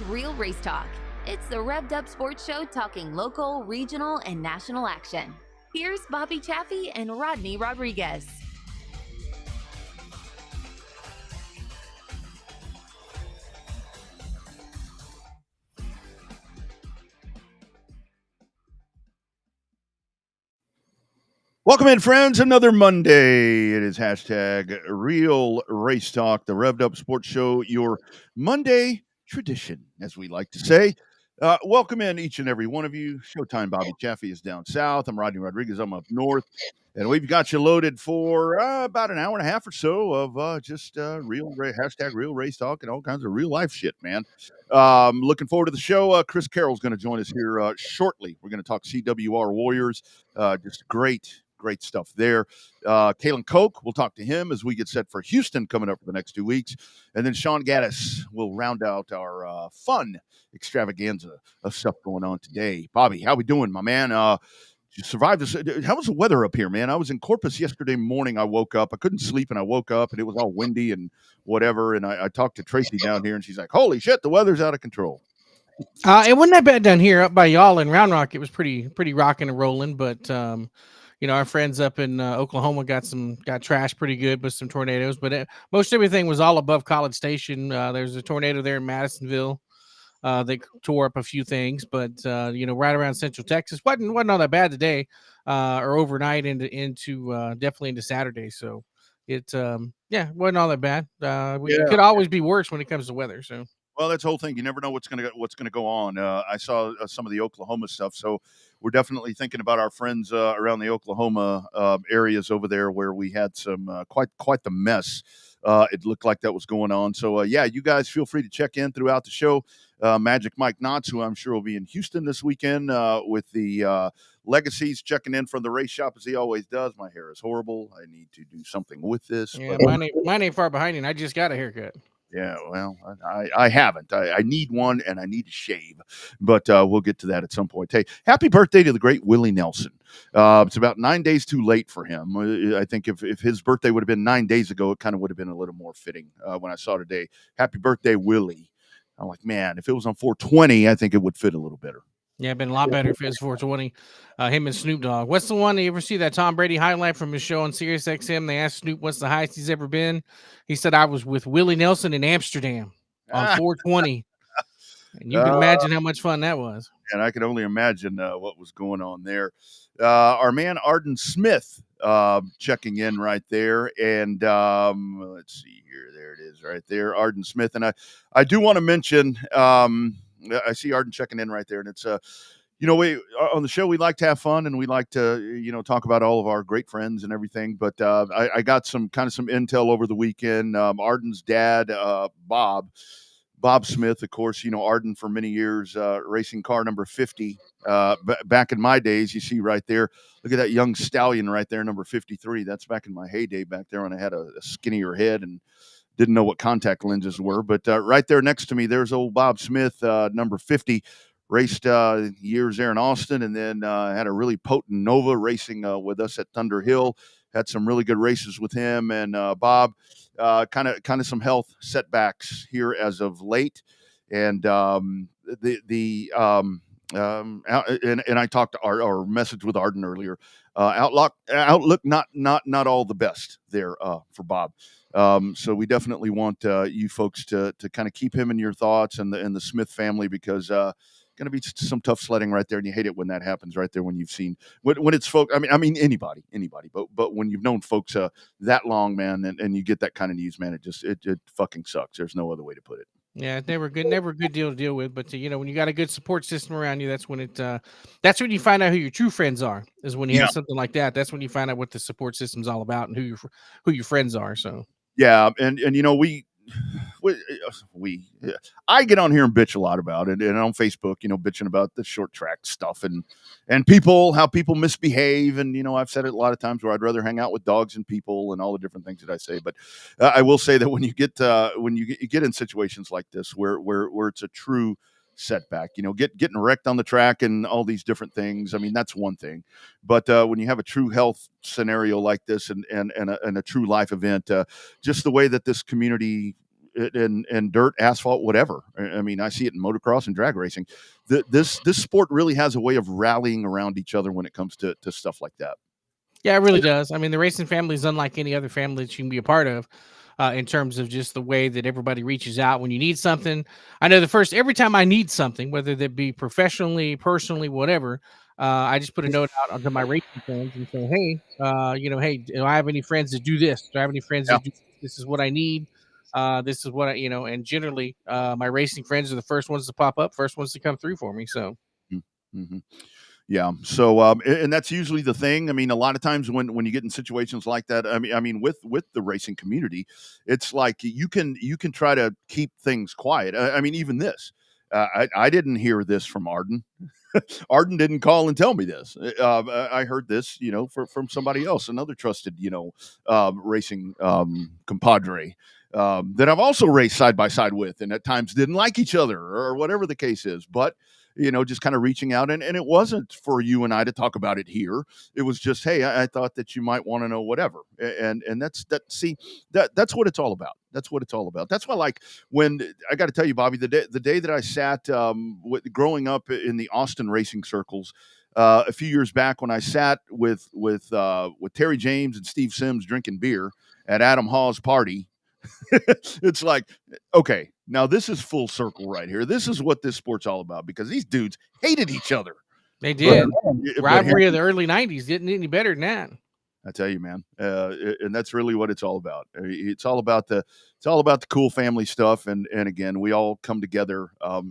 #Real Race Talk. It's the Revved Up Sports Show talking local, regional, and national action. Here's Bobby Chaffee and Rodney Rodriguez. Welcome in, friends. Another Monday. It is #Real Race Talk, the Revved Up Sports Show, your Monday tradition, as we like to say. Welcome in, each and every one of you. Showtime Bobby Chaffee is down south. I'm Rodney Rodriguez. I'm up north. And we've got you loaded for about an hour and a half or so of just real Race Talk and all kinds of real life shit, man. Looking forward to the show. Chris Carroll's going to join us here shortly. We're going to talk CWR Warriors. Just great stuff there. Kahlen Koch, we'll talk to him as we get set for Houston coming up for the next 2 weeks. And then Sean Gaddis will round out our fun extravaganza of stuff going on today. Bobby, how we doing, my man? You survived this. How was the weather up here, man? I was in Corpus yesterday morning. I woke up. I couldn't sleep, and I woke up, and it was all windy and whatever. And I talked to Tracy down here, and she's like, holy shit, the weather's out of control. It wasn't that bad down here. Up by y'all in Round Rock, it was pretty rocking and rolling. But our friends up in Oklahoma got trashed pretty good with some tornadoes. But most everything was all above College Station. There's a tornado there in Madisonville. They tore up a few things, but right around Central Texas wasn't all that bad today, or overnight into definitely into Saturday. So it wasn't all that bad. It could always be worse when it comes to weather. So. Well, that's the whole thing. You never know what's going to go on. I saw some of the Oklahoma stuff, so we're definitely thinking about our friends around the Oklahoma areas over there where we had some quite the mess. It looked like that was going on. So you guys feel free to check in throughout the show. Magic Mike Knotts, who I'm sure will be in Houston this weekend with the Legacies, checking in from the race shop as he always does. My hair is horrible. I need to do something with this. Yeah, mine ain't far behind you. And I just got a haircut. Yeah, well, I haven't. I need one, and I need to shave. But we'll get to that at some point. Hey, happy birthday to the great Willie Nelson. It's about 9 days too late for him. I think if his birthday would have been 9 days ago, it kind of would have been a little more fitting when I saw today. Happy birthday, Willie. I'm like, man, if it was on 420, I think it would fit a little better. Yeah, it'd been a lot better if it was 420. Him and Snoop Dogg. What's the one? You ever see that Tom Brady highlight from his show on Sirius XM? They asked Snoop what's the highest he's ever been. He said, I was with Willie Nelson in Amsterdam on 420. And you can imagine how much fun that was. And I can only imagine what was going on there. Our man Arden Smith checking in right there. And let's see here. There it is right there. Arden Smith. And I do want to mention I see Arden checking in right there, and it's we on the show we like to have fun and we like to talk about all of our great friends and everything. But I got some intel over the weekend. Arden's dad, Bob Smith, of course, Arden for many years, racing car number 50. Back in my days, you see right there. Look at that young stallion right there, number 53. That's back in my heyday back there when I had a skinnier head and didn't know what contact lenses were, but right there next to me, there's old Bob Smith, number 50, raced years there in Austin, and then had a really potent Nova racing with us at Thunder Hill. Had some really good races with him, and Bob, kind of some health setbacks here as of late, and and I talked to our message with Arden earlier. Outlook not all the best there for Bob. So we definitely want you folks to kind of keep him in your thoughts and the Smith family, because going to be some tough sledding right there, and you hate it when that happens right there when you've seen when it's folks. I mean anybody, but when you've known folks that long, man, and you get that kind of news, man, it fucking sucks. There's no other way to put it. Yeah, it's never a good deal to deal with. But when you got a good support system around you, that's when you find out who your true friends are. Is when you have something like that. That's when you find out what the support system's all about and who your friends are. So yeah, and I get on here and bitch a lot about it, and on Facebook, bitching about the short track stuff and how people misbehave, and I've said it a lot of times where I'd rather hang out with dogs and people and all the different things that I say. But I will say that when you get in situations like this where it's a true setback, getting wrecked on the track and all these different things, I mean, that's one thing. But when you have a true health scenario like this and a true life event, just the way that this community in dirt, asphalt, whatever. I mean, I see it in motocross and drag racing. This sport really has a way of rallying around each other when it comes to stuff like that. Yeah, it really does. I mean, the racing family is unlike any other family that you can be a part of, in terms of just the way that everybody reaches out when you need something. I know every time I need something, whether that be professionally, personally, whatever, I just put a note out onto my racing friends and say, hey, hey, do I have any friends that do this? Do I have any friends Yeah. that do this? Is what I need. This is what and generally, my racing friends are the first ones to pop up, first ones to come through for me. So. Mm-hmm. Yeah. So, and that's usually the thing. I mean, a lot of times when you get in situations like that, I mean, with the racing community, it's like you can try to keep things quiet. I mean, even this, I didn't hear this from Arden. Arden didn't call and tell me this. I heard this, from somebody else, another trusted, racing compadre that I've also raced side by side with, and at times didn't like each other or whatever the case is. But just kind of reaching out, and it wasn't for you and I to talk about it here. It was just, hey, I thought that you might want to know whatever, and that's that. See, that's what it's all about. That's what it's all about. That's why, like, when I got to tell you, Bobby, the day that I sat growing up in the Austin racing circles. A few years back, when I sat with Terry James and Steve Sims drinking beer at Adam Hawes' party, it's like, okay, now this is full circle right here. This is what this sport's all about, because these dudes hated each other. They did. But Rivalry of the early 90s didn't get any better than that. I tell you, man, and that's really what it's all about. It's all about the cool family stuff, and again, we all come together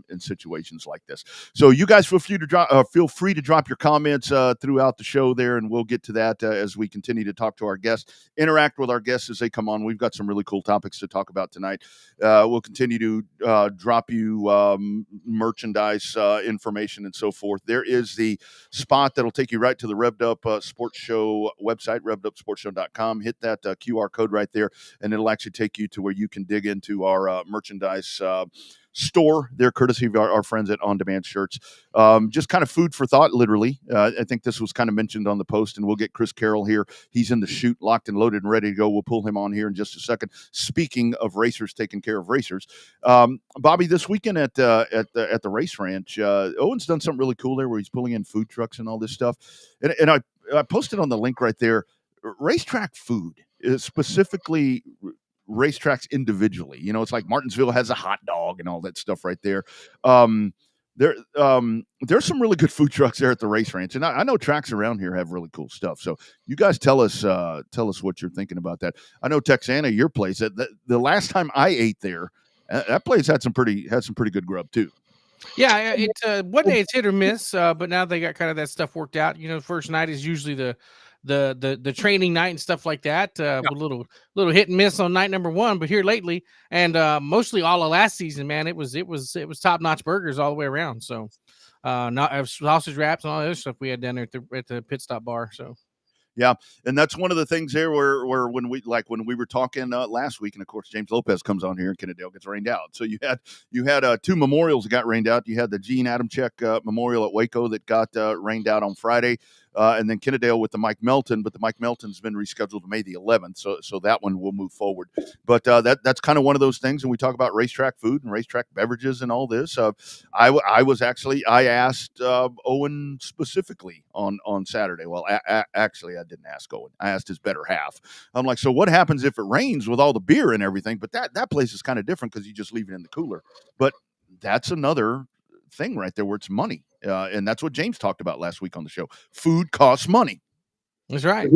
in situations like this. So you guys feel free to drop your comments throughout the show there, and we'll get to that as we continue to talk to our guests, interact with our guests as they come on. We've got some really cool topics to talk about tonight. We'll continue to drop you merchandise information and so forth. There is the spot that'll take you right to the Revved Up Sports Show website, RevvedUpSportsShow.com. Hit that QR code right there, and it'll actually take you to where you can dig into our merchandise store there, courtesy of our friends at On Demand Shirts. Just kind of food for thought, literally. I think this was kind of mentioned on the post, and we'll get Chris Carroll here. He's in the chute, locked and loaded and ready to go. We'll pull him on here in just a second. Speaking of racers taking care of racers, Bobby, this weekend at the race ranch, Owen's done something really cool there where he's pulling in food trucks and all this stuff. And I posted on the link right there, racetrack food, specifically racetracks individually. It's like Martinsville has a hot dog and all that stuff right there. There's some really good food trucks there at the race ranch, and I know tracks around here have really cool stuff. So you guys tell us what you're thinking about that. I know Texana, your place, the last time I ate there, that place had some pretty good grub too. Yeah, one day it's hit or miss, but now they got kind of that stuff worked out. First night is usually the training night and stuff like that. With a little hit and miss on night number one, but here lately and mostly all of last season, man, it was top notch burgers all the way around. So, not sausage wraps and all that other stuff we had down there at the pit stop bar. So. Yeah, and that's one of the things there where when we were talking last week, and of course James Lopez comes on here and Kennedale gets rained out. So you had two memorials that got rained out. You had the Gene Adamczyk memorial at Waco that got rained out on Friday, and then Kennedale with the Mike Melton, but the Mike Melton's been rescheduled to May the 11th, so that one will move forward. But that's kind of one of those things, and we talk about racetrack food and racetrack beverages and all this. I asked Owen specifically on Saturday. Well, actually, I didn't ask Owen. I asked his better half. I'm like, so what happens if it rains with all the beer and everything? But that place is kind of different because you just leave it in the cooler. But that's another thing right there where it's money. And that's what James talked about last week on the show. Food costs money. That's right.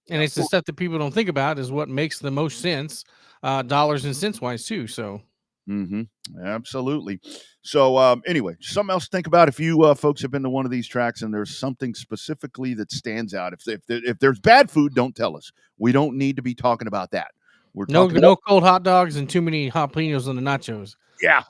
And it's the stuff that people don't think about is what makes the most sense, dollars and cents wise too. So. Absolutely. So anyway, something else to think about if you folks have been to one of these tracks and there's something specifically that stands out. If there's bad food, don't tell us. We don't need to be talking about that. We're no cold hot dogs and too many jalapenos on the nachos. Yeah.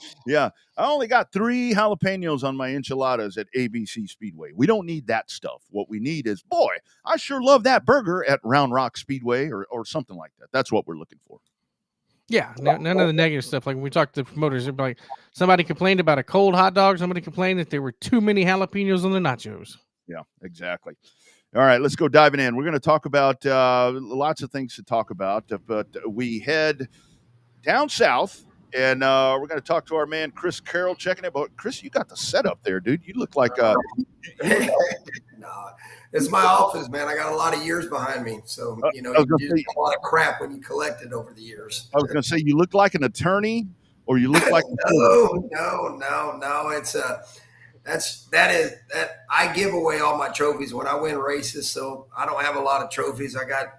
I only got 3 jalapenos on my enchiladas at ABC Speedway. We don't need that stuff. What we need is, boy, I sure love that burger at Round Rock Speedway or something like that. That's what we're looking for. Yeah, none of the negative stuff. Like when we talked to the promoters, they're like, somebody complained about a cold hot dog. Somebody complained that there were too many jalapenos on the nachos. Yeah, exactly. All right, let's go diving in. We're going to talk about lots of things to talk about, but we head down south And we're going to talk to our man Chris Carroll, checking it. But Chris, you got the setup there, dude. You look like No, it's my office, man. I got a lot of years behind me, so you do a lot of crap when you collect it over the years. I was going to say you look like an attorney, or you look like no. It's that I give away all my trophies when I win races, so I don't have a lot of trophies. I got a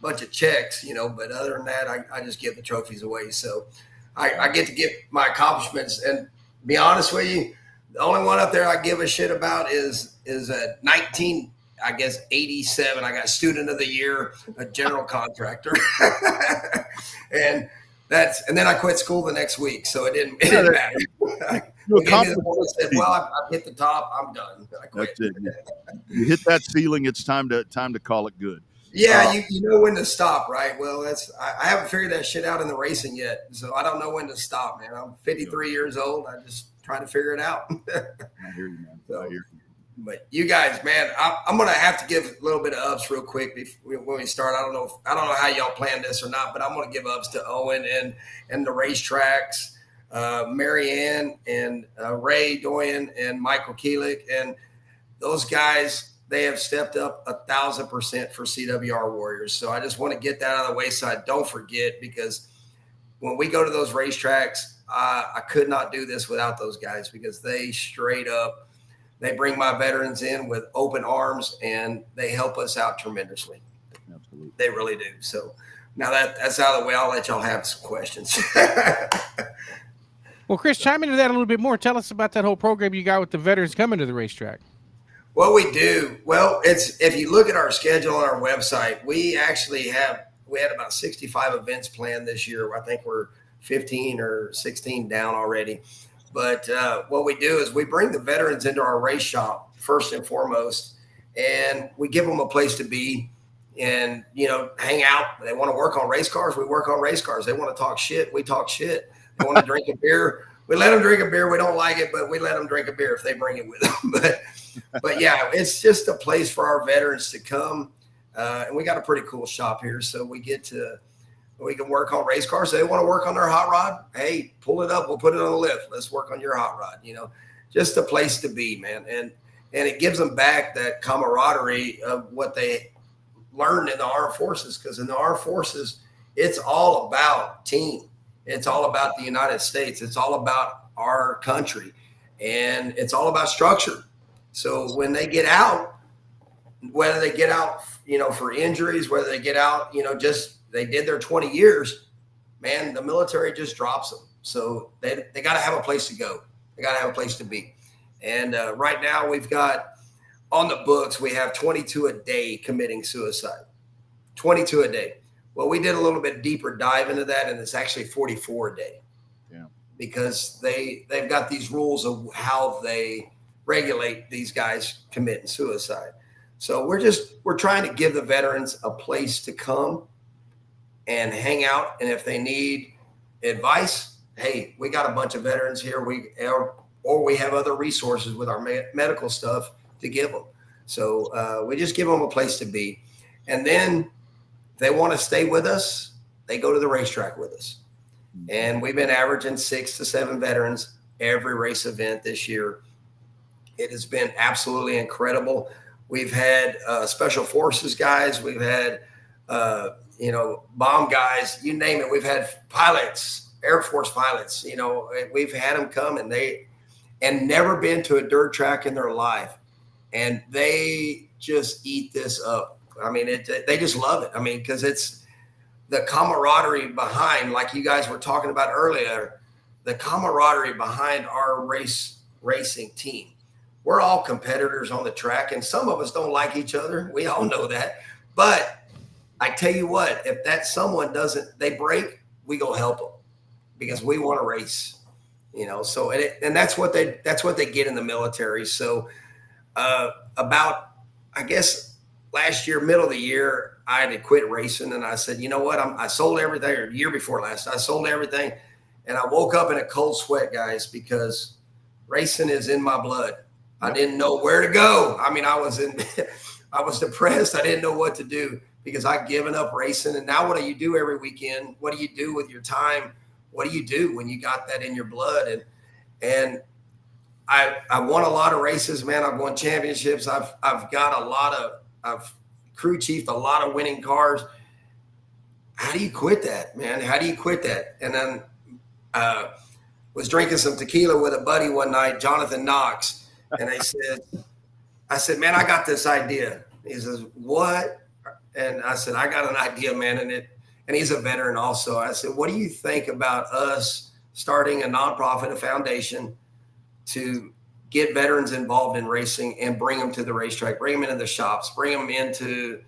bunch of checks, but other than that, I just give the trophies away. So I get to give my accomplishments, and be honest with you, the only one up there I give a shit about is a 1987. I got Student of the Year, a general contractor, and then I quit school the next week, so it didn't matter. Said, well, I've hit the top. I'm done. I quit. That's it. You hit that ceiling. It's time to call it good. Yeah, you know when to stop, right? Well, I haven't figured that shit out in the racing yet, so I don't know when to stop, man. I'm 53 years old. I just trying to figure it out. I hear you, man. I hear you. But you guys, man, I'm gonna have to give a little bit of ups real quick when we start. I don't know how y'all planned this or not, but I'm gonna give ups to Owen and the racetracks, Marianne and Ray Doyen and Michael Keelick, and those guys. They have stepped up 1,000% for CWR Warriors. So I just want to get that out of the wayside. Don't forget, because when we go to those racetracks, I could not do this without those guys, because they straight up, they bring my veterans in with open arms, and they help us out tremendously. Absolutely. They really do. So now that's out of the way. I'll let y'all have some questions. Well, Chris, chime into that a little bit more. Tell us about that whole program you got with the veterans coming to the racetrack. What we do, well, if you look at our schedule on our website, we had about 65 events planned this year. I think we're 15 or 16 down already. But what we do is we bring the veterans into our race shop first and foremost, and we give them a place to be and, hang out. They want to work on race cars, we work on race cars. They want to talk shit, we talk shit. They want to drink a beer, we let them drink a beer. We don't like it, but we let them drink a beer if they bring it with them. But yeah, it's just a place for our veterans to come. And we got a pretty cool shop here. So we can work on race cars. They want to work on their hot rod. Hey, pull it up. We'll put it on the lift. Let's work on your hot rod. Just a place to be, man. And it gives them back that camaraderie of what they learned in the armed forces. Because in the armed forces, it's all about team. It's all about the United States. It's all about our country. And it's all about structure. So when they get out, whether they get out, for injuries, whether they get out, just they did their 20 years, man, the military just drops them. So they got to have a place to go. They got to have a place to be. And right now we've got on the books, we have 22 a day committing suicide, 22 a day. Well, we did a little bit deeper dive into that, and it's actually 44 a day. Yeah. Because they've got these rules of how they regulate these guys committing suicide. So we're trying to give the veterans a place to come and hang out. And if they need advice, hey, we got a bunch of veterans here. Or we have other resources with our medical stuff to give them. So we just give them a place to be. And then if they want to stay with us, they go to the racetrack with us. And we've been averaging 6 to 7 veterans every race event this year. It has been absolutely incredible. We've had special forces guys. We've had, bomb guys, you name it. We've had pilots, Air Force pilots, we've had them come and never been to a dirt track in their life. And they just eat this up. I mean, they just love it. I mean, because it's the camaraderie behind, like you guys were talking about earlier, the camaraderie behind our racing team. We're all competitors on the track, and some of us don't like each other. We all know that. But I tell you what, if that someone they break, we go help them because we want to race, So and that's what they get in the military. So about, I guess, last year, middle of the year, I had to quit racing, and I said, you know what? I sold everything. Or the year before last, I sold everything, and I woke up in a cold sweat, guys, because racing is in my blood. I didn't know where to go. I mean, I was depressed. I didn't know what to do because I'd given up racing. And now what do you do every weekend? What do you do with your time what do you do when you got that in your blood? And I won a lot of races, man. I've won championships. I've got I've crew chiefed a lot of winning cars. How do you quit that, man? How do you quit that? And then was drinking some tequila with a buddy one night, Jonathan Knox, and I said, man, I got this idea. He says, what? And I said, I got an idea, man. And he's a veteran also. I said, what do you think about us starting a nonprofit, a foundation to get veterans involved in racing and bring them to the racetrack, bring them into the shops, bring them into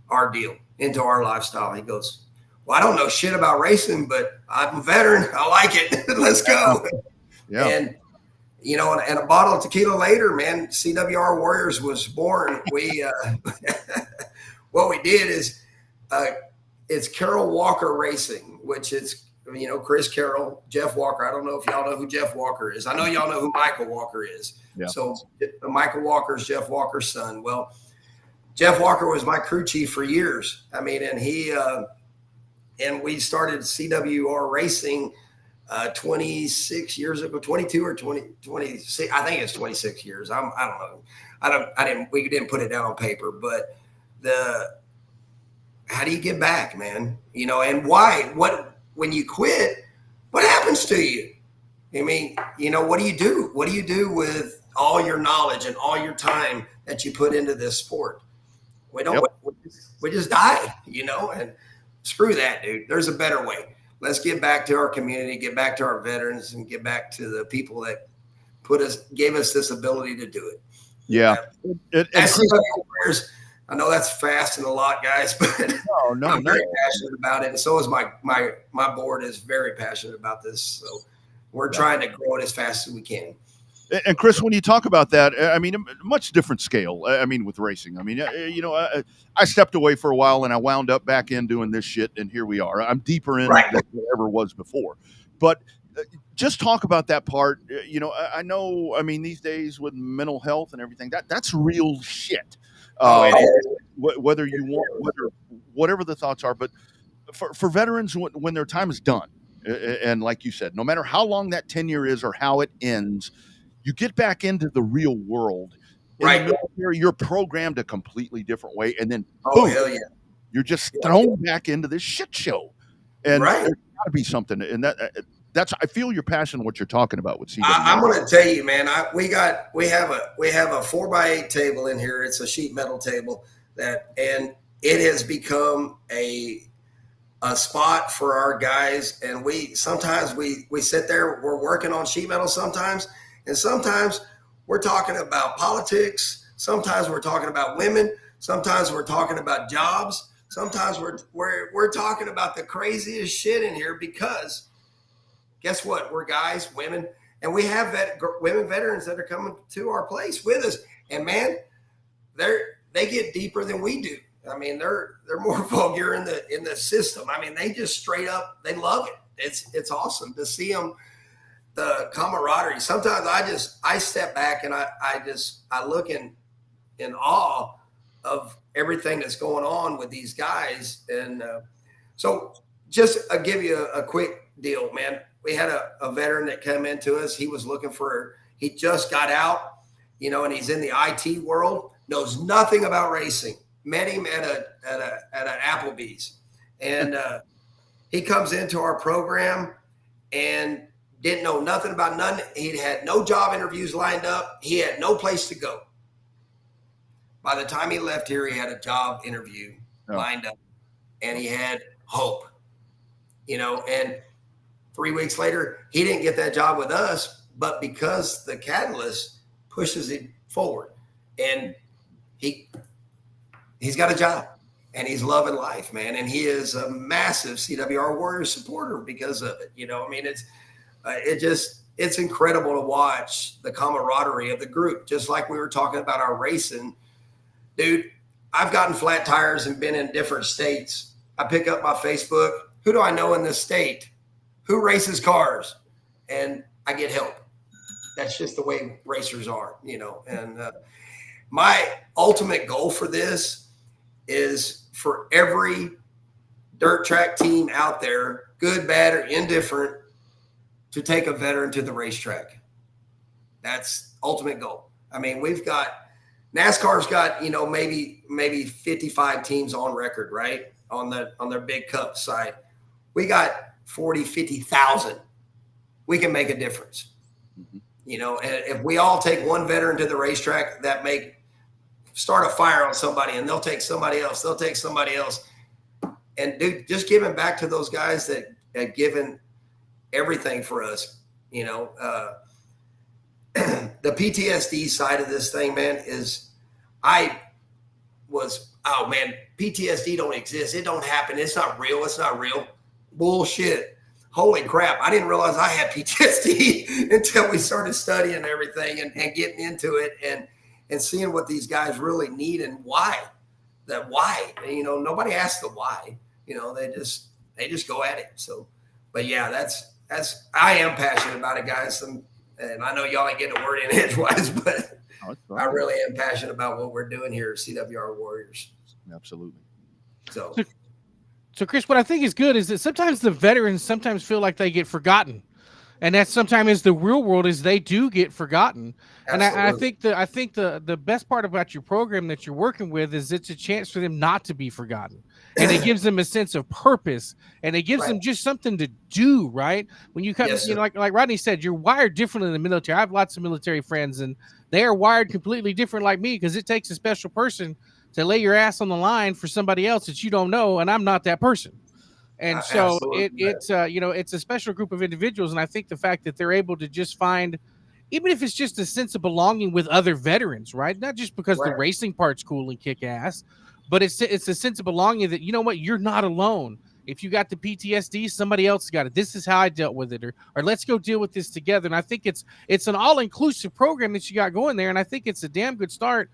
our deal, into our lifestyle? He goes, well, I don't know shit about racing, but I'm a veteran. I like it. Let's go. Yeah. And, you know, and a bottle of tequila later, man, CWR Warriors was born. We, what we did is, it's Carroll Walker Racing, which is, you know, Chris Carroll, Jeff Walker. I don't know if y'all know who Jeff Walker is. I know y'all know who Michael Walker is. Yeah. So Michael Walker is Jeff Walker's son. Well, Jeff Walker was my crew chief for years. I mean, and he, and we started CWR Racing 26 years ago, 22 or 26. I think it's 26 years. I don't know. We didn't put it down on paper, but how do you get back, man? You know, and why? When you quit, what happens to you? I mean, you know, what do you do? What do you do with all your knowledge and all your time that you put into this sport? We don't. Yep. We just die, you know. And screw that, dude. There's a better way. Let's get back to our community, get back to our veterans, and get back to the people that gave us this ability to do it. Yeah. I know that's fast and a lot, guys, but I'm very passionate about it. And so is my board is very passionate about this. So we're trying to grow it as fast as we can. And Chris, when you talk about that, I mean, a much different scale. I mean, with racing, I mean, you know, I stepped away for a while and I wound up back in doing this shit. And here we are. I'm deeper in than I ever was before. But just talk about that part. You know, I know, I mean, these days with mental health and everything, that's real shit. Whether you want, whatever the thoughts are, but for veterans, when their time is done, and like you said, no matter how long that tenure is or how it ends, you get back into the real world. In the military, you're programmed a completely different way, and then boom, hell yeah, you're just thrown back into this shit show. And there's got to be something, and that's I feel your passion what you're talking about with CWR. I'm going to tell you, man. We have a 4x8 table in here. It's a sheet metal table and it has become a spot for our guys. And sometimes we sit there. We're working on sheet metal sometimes, and sometimes we're talking about politics. Sometimes we're talking about women. Sometimes we're talking about jobs. Sometimes we're talking about the craziest shit in here because. Guess what? We're guys, women, and we have women veterans that are coming to our place with us. And man, they get deeper than we do. I mean, they're more vulgar in the system. I mean, they just straight up, they love it. It's awesome to see them, the camaraderie. Sometimes I step back and I look in awe of everything that's going on with these guys. And so just I'll give you a quick deal, man. We had a veteran that came into us. He was he just got out, you know, and he's in the IT world, knows nothing about racing. Met him at an Applebee's, and he comes into our program and didn't know nothing about none. He had no job interviews lined up. He had no place to go. By the time he left here, he had a job interview lined up, and he had hope, you know, and 3 weeks later, he didn't get that job with us, but because the catalyst pushes him forward, and he's got a job, and he's loving life, man. And he is a massive CWR Warriors supporter because of it. You know, I mean, it's incredible to watch the camaraderie of the group. Just like we were talking about our racing, dude. I've gotten flat tires and been in different states. I pick up my Facebook. Who do I know in this state? Who races cars? And I get help. That's just the way racers are, you know. And my ultimate goal for this is for every dirt track team out there, good, bad, or indifferent, to take a veteran to the racetrack. That's ultimate goal. I mean, NASCAR's got, maybe 55 teams on record, right? On their big cup side. We got 40, 50,000. We can make a difference. Mm-hmm. And if we all take one veteran to the racetrack, that start a fire on somebody, and they'll take somebody else. And dude, just giving back to those guys that have given everything for us. The PTSD side of this thing, man, PTSD don't exist. It don't happen. It's not real. Bullshit. Holy crap. I didn't realize I had PTSD until we started studying everything and getting into it and seeing what these guys really need and why. That why. Nobody asks the why. They just go at it. So, but yeah, I am passionate about it, guys. And I know y'all ain't getting a word in edgewise, but I really am passionate about what we're doing here at CWR Warriors. Absolutely. So, Chris, what I think is good is that sometimes the veterans feel like they get forgotten, and that sometimes is the real world is they do get forgotten. Absolutely. And I think the best part about your program that you're working with is it's a chance for them not to be forgotten, and it gives them a sense of purpose, and it gives them just something to do. Right? When you come, like Rodney said, you're wired differently in the military. I have lots of military friends, and they are wired completely different like me because it takes a special person to lay your ass on the line for somebody else that you don't know, and I'm not that person. And so it's a special group of individuals, and I think the fact that they're able to just find, even if it's just a sense of belonging with other veterans, right? Not just because the racing part's cool and kick ass, but it's a sense of belonging that, you're not alone. If you got the PTSD, somebody else got it. This is how I dealt with it, or let's go deal with this together. And I think it's an all-inclusive program that you got going there, and I think it's a damn good start.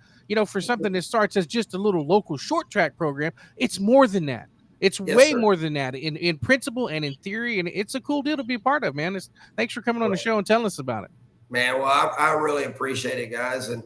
For something that starts as just a little local short track program. It's more than that. It's way more than that in principle and in theory. And it's a cool deal to be a part of, man. Thanks for coming on the show and telling us about it. Man, well, I really appreciate it, guys. And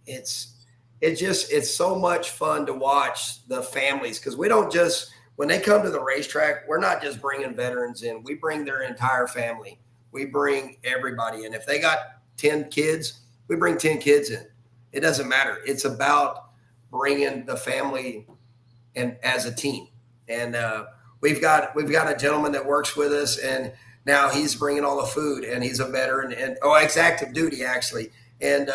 it's so much fun to watch the families, because we don't just, when they come to the racetrack, we're not just bringing veterans in. We bring their entire family. We bring everybody in. If they got 10 kids, we bring 10 kids in. It doesn't matter. It's about bringing the family and as a team. And we've got a gentleman that works with us, and now he's bringing all the food, and he's a veteran, and it's active duty actually. And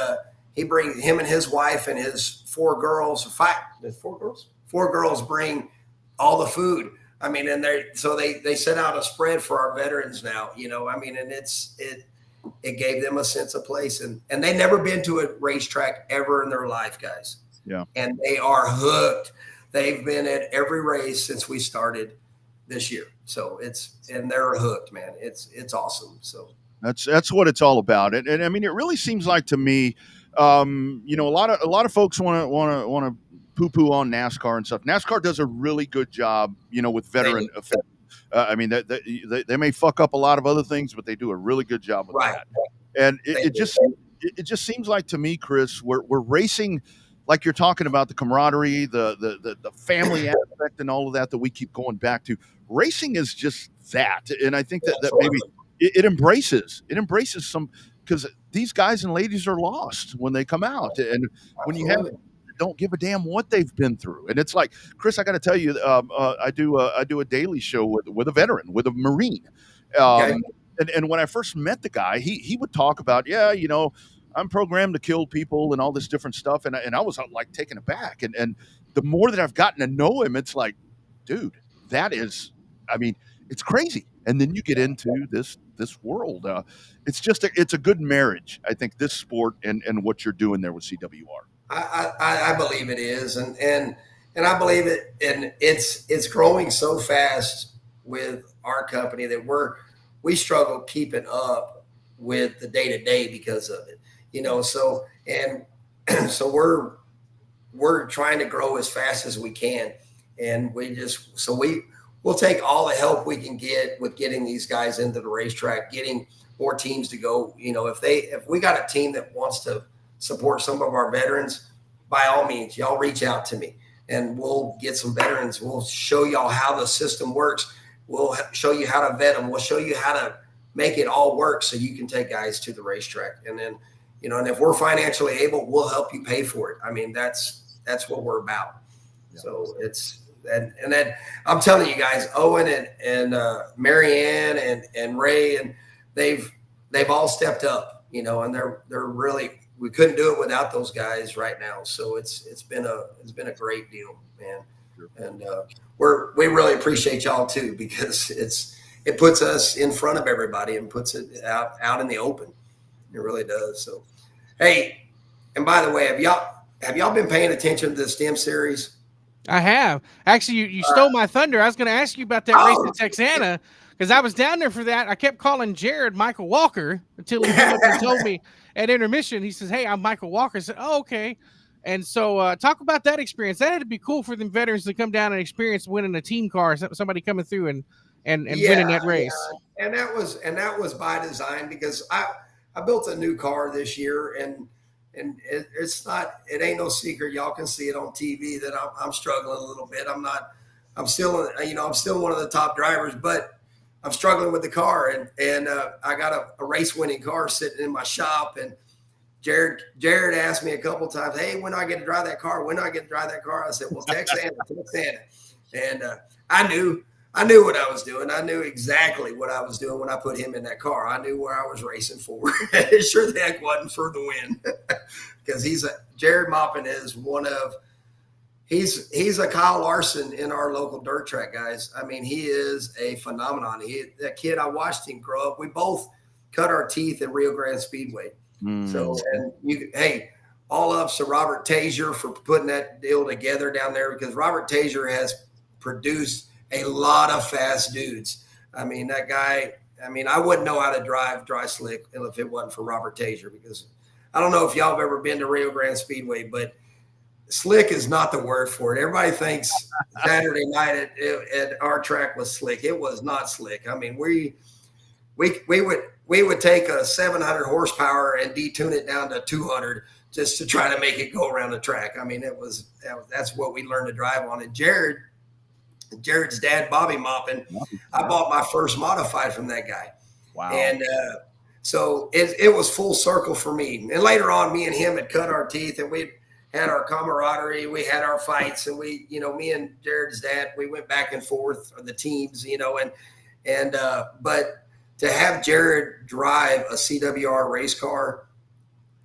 he brings him and his wife and his four girls bring all the food. I mean, and they sent out a spread for our veterans now, and it gave them a sense of place, and they've never been to a racetrack ever in their life, guys. Yeah. And they are hooked. They've been at every race since we started this year. So they're hooked, man. It's awesome. So that's what it's all about. And I mean, it really seems like to me, a lot of folks want to poo-poo on NASCAR and stuff. NASCAR does a really good job, with veteran affairs. I mean, they may fuck up a lot of other things, but they do a really good job with that. And it just seems like to me, Chris, we're racing, like you're talking about, the camaraderie, the family aspect, and all of that we keep going back to. Racing is just that, and I think that maybe it embraces some, because these guys and ladies are lost when they come out, and when you don't give a damn what they've been through. And it's like, Chris, I got to tell you, I do a daily show with a veteran, with a Marine. And when I first met the guy, he would talk about, I'm programmed to kill people and all this different stuff. And I was like taken aback. And the more that I've gotten to know him, it's like, dude, it's crazy. And then you get into this world. It's a good marriage, I think, this sport and what you're doing there with CWR. I believe it is, and I believe it, and it's growing so fast with our company that we struggle keeping up with the day-to-day because of it, so we're trying to grow as fast as we can, and we'll take all the help we can get with getting these guys into the racetrack, getting more teams to go. If we got a team that wants to support some of our veterans, by all means, y'all reach out to me and we'll get some veterans. We'll show y'all how the system works. We'll show you how to vet them. We'll show you how to make it all work so you can take guys to the racetrack. And then, and if we're financially able, we'll help you pay for it. I mean, that's what we're about. Yeah. So and then I'm telling you guys, Owen and Marianne and Ray, and they've all stepped up, and they're really, we couldn't do it without those guys right now. So it's been a great deal, man. Sure. And we really appreciate y'all too, because it puts us in front of everybody and puts it out in the open. It really does. So, hey, and by the way, have y'all been paying attention to the STEM series? I have. Actually, you stole my thunder. I was going to ask you about that race in Texana, because I was down there for that. I kept calling Jared Michael Walker until he came up and told me at intermission. He says, "Hey, I'm Michael Walker." I said, "Oh, okay." And so talk about that experience. That had to be cool for them veterans to come down and experience winning a team car, somebody coming through and winning that race. Yeah. And that was by design, because I built a new car this year, and it ain't no secret. Y'all can see it on TV that I'm struggling a little bit. I'm still one of the top drivers, but I'm struggling with the car, and I got a race winning car sitting in my shop, and Jared asked me a couple times, "Hey, when do I get to drive that car? When do I get to drive that car?" I said, "Well, text Anna." And I knew what I was doing. I knew exactly what I was doing when I put him in that car. I knew where I was racing for. It sure the heck wasn't for the win, because Jared Maupin is he's a Kyle Larson in our local dirt track, guys. I mean, he is a phenomenon. That kid, I watched him grow up. We both cut our teeth at Rio Grande Speedway. So, and all ups to Robert Tazier for putting that deal together down there, because Robert Tazier has produced a lot of fast dudes. I mean, that guy, I wouldn't know how to drive dry slick if it wasn't for Robert Tazier, because I don't know if y'all have ever been to Rio Grande Speedway, but slick is not the word for it. Everybody thinks Saturday night at our track was slick. It was not slick. I mean, we would take a 700 horsepower and detune it down to 200 just to try to make it go around the track. I mean, that's what we learned to drive on. And Jared's dad, Bobby Maupin, I bought my first modified from that guy. Wow. And so it was full circle for me. And later on, me and him had cut our teeth, and we had our camaraderie. We had our fights, and me and Jared's dad, we went back and forth on the teams, but to have Jared drive a CWR race car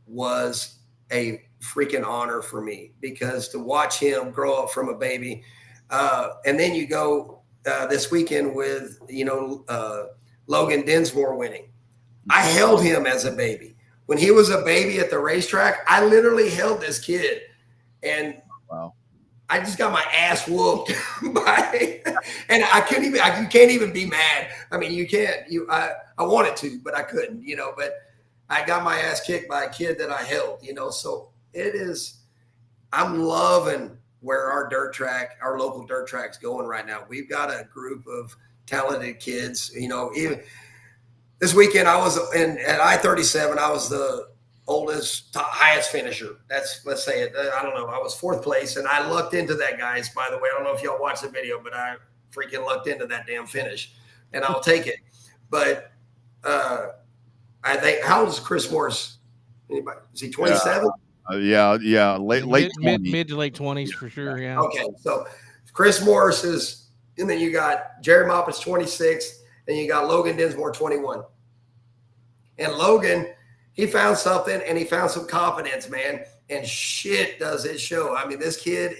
was a freaking honor for me, because to watch him grow up from a baby. And then you go this weekend with, Logan Dinsmore winning. I held him as a baby. When he was a baby at the racetrack, I literally held this kid, and wow. I just got my ass whooped and you can't even be mad. I mean, you can't, I wanted to, but I couldn't, but I got my ass kicked by a kid that I held, so I'm loving where our local dirt track's going right now. We've got a group of talented kids, even this weekend at I-37, I was the oldest, highest finisher. Let's say it. I don't know. I was fourth place, and I lucked into that, guys. By the way, I don't know if y'all watched the video, but I freaking lucked into that damn finish, and I'll take it. But I think, how old is Chris Morris? Anybody? Is he 27? Yeah. Late mid to late 20s for sure. Yeah. Okay, so Chris Morris is, and then you got Jared Maupin's 26, and you got Logan Dinsmore 21. And Logan, he found something, and he found some confidence, man. And shit, does it show. I mean, this kid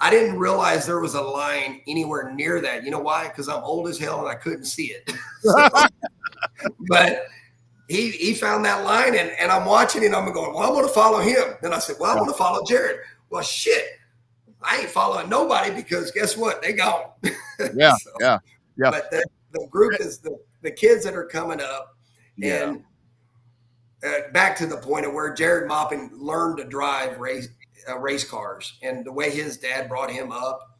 I didn't realize there was a line anywhere near that. You know why? Because I'm old as hell and I couldn't see it. But he found that line, and I'm watching it, and I'm going, well, I'm going to follow him. Then I said, well, I'm going to follow Jared. Well, shit, I ain't following nobody, because guess what? They gone. Yeah, so, yeah. But the group is the kids that are coming up. Yeah. And back to the point of where Jared Maupin learned to drive race cars, and the way his dad brought him up,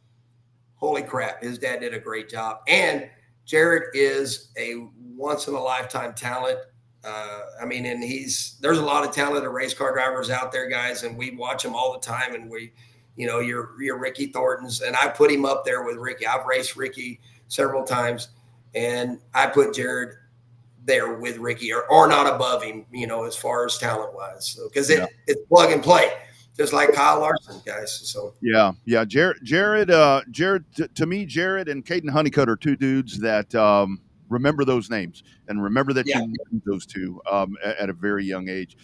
holy crap, his dad did a great job. And Jared is a once-in-a-lifetime talent. There's a lot of talented race car drivers out there, guys, and we watch them all the time, and your Ricky Thorntons, and I put him up there with Ricky. I've raced Ricky several times, and I put Jared there with Ricky or not above him, as far as talent wise. So, because it's plug and play, just like Kyle Larson, guys. So yeah. Jared, to me, Jared and Caden Honeycutt are two dudes that remember those names and remember that you named those two at a very young age.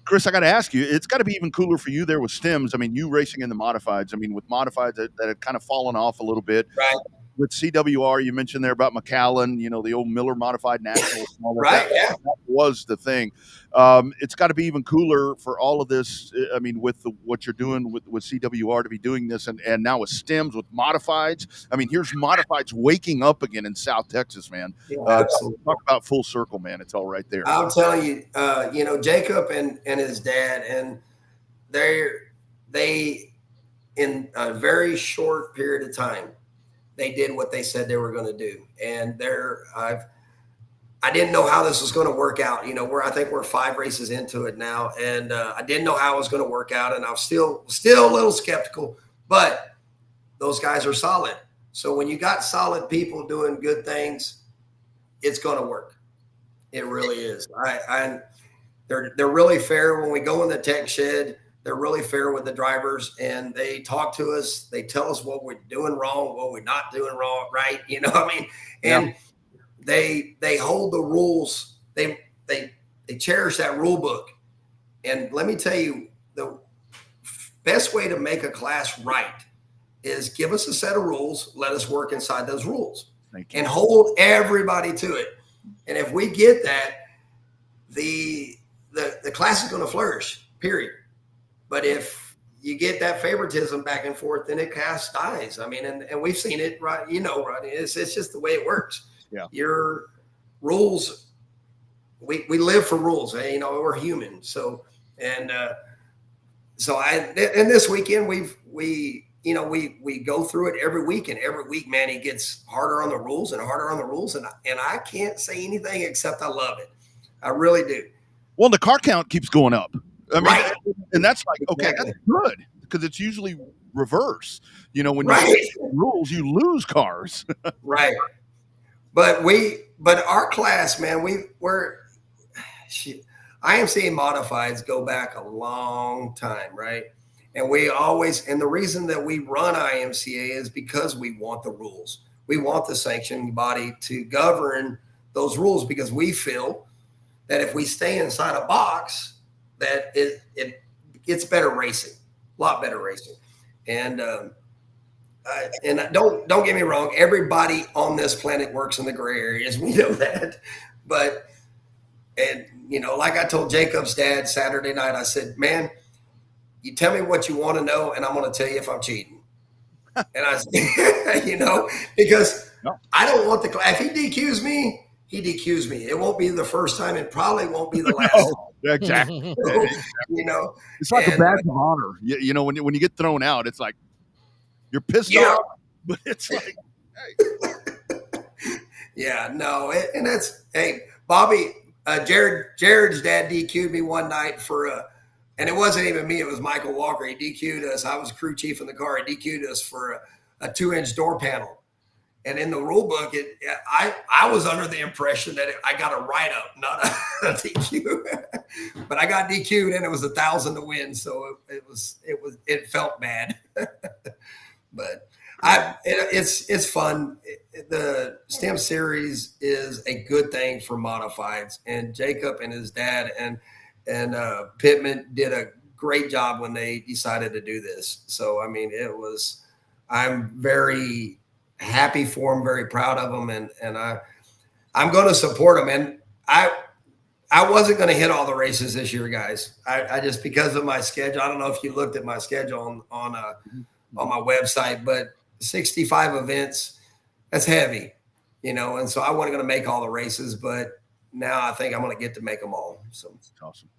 Chris, I got to ask you, it's got to be even cooler for you there with Stems. I mean, you racing in the modifieds. I mean, with modifieds that have kind of fallen off a little bit. Right. With CWR, you mentioned there about McAllen, the old Miller Modified National. Right, that was the thing. It's got to be even cooler for all of this. I mean, with what you're doing with CWR to be doing this, and now with Stems, with modifieds. I mean, here's modifieds waking up again in South Texas, man. Yeah, absolutely. Talk about full circle, man. It's all right there. I'll tell you, Jacob and his dad, and they in a very short period of time, they did what they said they were going to do. And I didn't know how this was going to work out. I think we're 5 races into it now. And I didn't know how it was going to work out. And I'm still a little skeptical, but those guys are solid. So when you got solid people doing good things, it's going to work. It really is. They're really fair when we go in the tech shed. They're really fair with the drivers, and they talk to us. They tell us what we're doing wrong, what we're not doing wrong, right? And they hold the rules. They cherish that rule book. And let me tell you, the best way to make a class right is give us a set of rules. Let us work inside those rules and hold everybody to it. And if we get that, the class is going to flourish, period. But if you get that favoritism back and forth, then it cast dies. I mean, and we've seen it, right? Right? It's just the way it works. Yeah. Your rules, we live for rules. We're human. So, and this weekend we go through it every week, and every week, man, it gets harder on the rules and harder on the rules. And I can't say anything except I love it. I really do. Well, the car count keeps going up. I mean, right. And that's like, okay, that's good, because it's usually reverse. When right. you rules, you lose cars. Right. But our class, man, IMCA modifieds go back a long time, right? And the reason that we run IMCA is because we want the rules. We want the sanctioning body to govern those rules, because we feel that if we stay inside a box, that it's better racing, a lot better racing. And don't get me wrong, everybody on this planet works in the gray areas. We know that. But, like I told Jacob's dad Saturday night, I said, man, you tell me what you want to know, and I'm going to tell you if I'm cheating. And I said, because I don't want if he DQs me, he DQs me. It won't be the first time. It probably won't be the last time. Exactly. It's like a badge of honor. When you get thrown out, it's like you're pissed off, but it's like, hey. And that's, hey, Bobby, Jared's dad DQ'd me one night and it wasn't even me, it was Michael Walker. He DQ'd us. I was crew chief in the car. He DQ'd us for a 2-inch door panel. And in the rule book, I was under the impression that I got a write-up, not a DQ. But I got DQ'd, and it was 1,000 to win, so it felt bad. But it's fun. The STEM series is a good thing for modifieds, and Jacob and his dad and Pittman did a great job when they decided to do this. So I mean, I'm very happy for them, very proud of them, and I'm going to support them. And I wasn't going to hit all the races this year, guys. I just, because of my schedule. I don't know if you looked at my schedule on my website, but 65 events, that's heavy, and so I wasn't going to make all the races, but now I think I'm going to get to make them all. So awesome.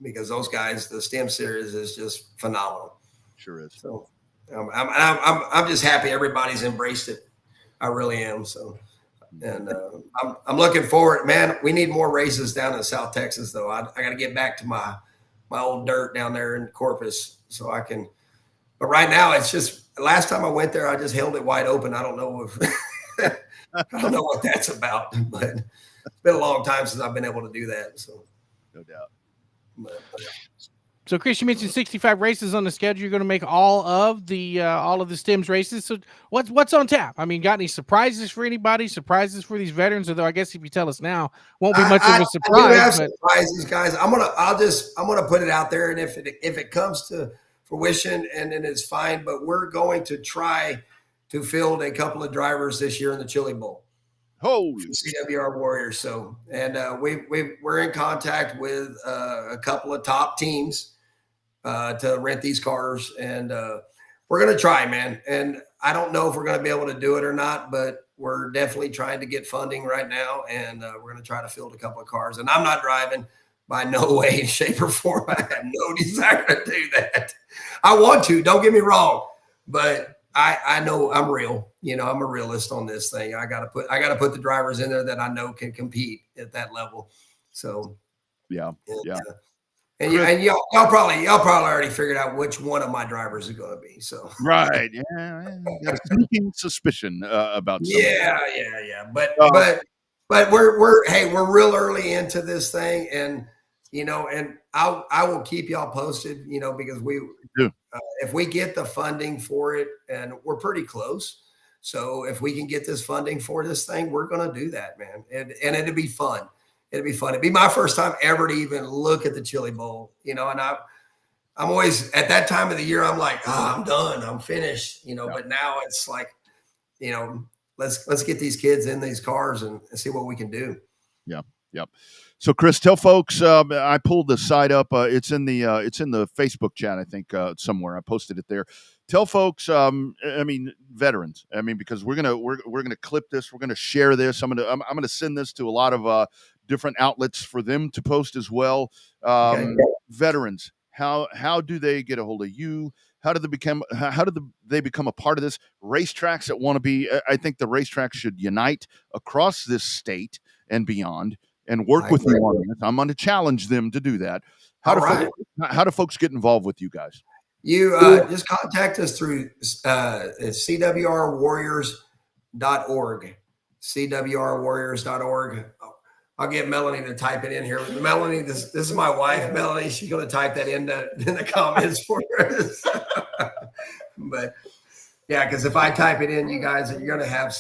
Because those guys, the STEM series is just phenomenal. Sure is. So I'm just happy everybody's embraced it. I really am. So, and I'm looking forward, man. We need more races down in South Texas, though. I got to get back to my old dirt down there in Corpus, so I can But right now, it's just last time I went there, I just held it wide open. I don't know if I don't know what that's about, but it's been a long time since I've been able to do that. So, no doubt. But, So, Chris, you mentioned 65 races on the schedule. You're going to make all of the Stems races. So, what's on tap? I mean, got any surprises for anybody? Surprises for these veterans? Although I guess if you tell us now, won't be much of a surprise. I do have surprises, guys. I'm gonna put it out there, and if it comes to fruition, and then it's fine. But we're going to try to field a couple of drivers this year in the Chili Bowl. Holy CWR Warriors. So, and we're in contact with a couple of top teams to rent these cars, and we're going to try, man. And I don't know if we're going to be able to do it or not, but we're definitely trying to get funding right now, and we're going to try to field a couple of cars. And I'm not driving by no way, shape, or form. I have no desire to do that. I want to, don't get me wrong, but I know I'm real. You know, I'm a realist on this thing. I got to put the drivers in there that I know can compete at that level. So, yeah. And y'all probably already figured out which one of my drivers is going to be. So right, yeah, got a sneaking suspicion about. Yeah. But we're real early into this thing, and and I will keep y'all posted. Because if we get the funding for it, and we're pretty close. So if we can get this funding for this thing, we're going to do that, man, and it'd be fun. It'd be fun. It'd be my first time ever to even look at the Chili Bowl, and I'm always at that time of the year, I'm like, I'm done. I'm finished, but now it's like, let's get these kids in these cars and see what we can do. Yeah. Yep. So Chris, tell folks, I pulled the site up. It's in the Facebook chat, I think, somewhere. I posted it there. Tell folks, veterans. Because we're gonna clip this. We're gonna share this. I'm gonna send this to a lot of different outlets for them to post as well. Okay. Veterans, how do they get a hold of you? How do they become a part of this? Racetracks that want to be, I think the racetracks should unite across this state and beyond and work with you on this. I'm going to challenge them to do that. How do folks get involved with you guys? You just contact us through CWRWarriors.org. CWRWarriors.org. I'll get Melanie to type it in here. Melanie, this is my wife, Melanie. She's going to type that in the comments for us. But yeah, because if I type it in, you guys, you're going to have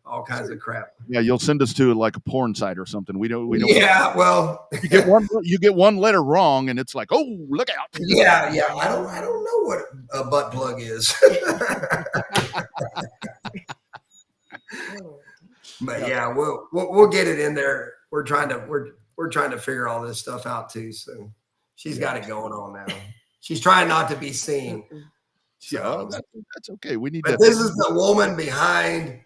all kinds of crap. Yeah, you'll send us to like a porn site or something. We don't. Yeah, well, you get one letter wrong, and it's like, oh, look out. Yeah. I don't know what a butt plug is. But yeah, we'll get it in there. We're trying to figure all this stuff out too. So she's got it going on now. She's trying not to be seen. So that's okay. We need. But this is the woman behind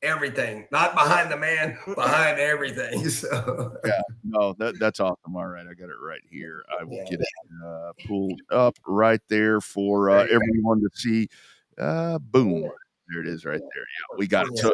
everything, not behind the man, behind everything. So yeah, no, that's awesome. All right, I got it right here. I will get it pulled up right there for everyone to see. Boom, there it is, right there. Yeah, we got it. So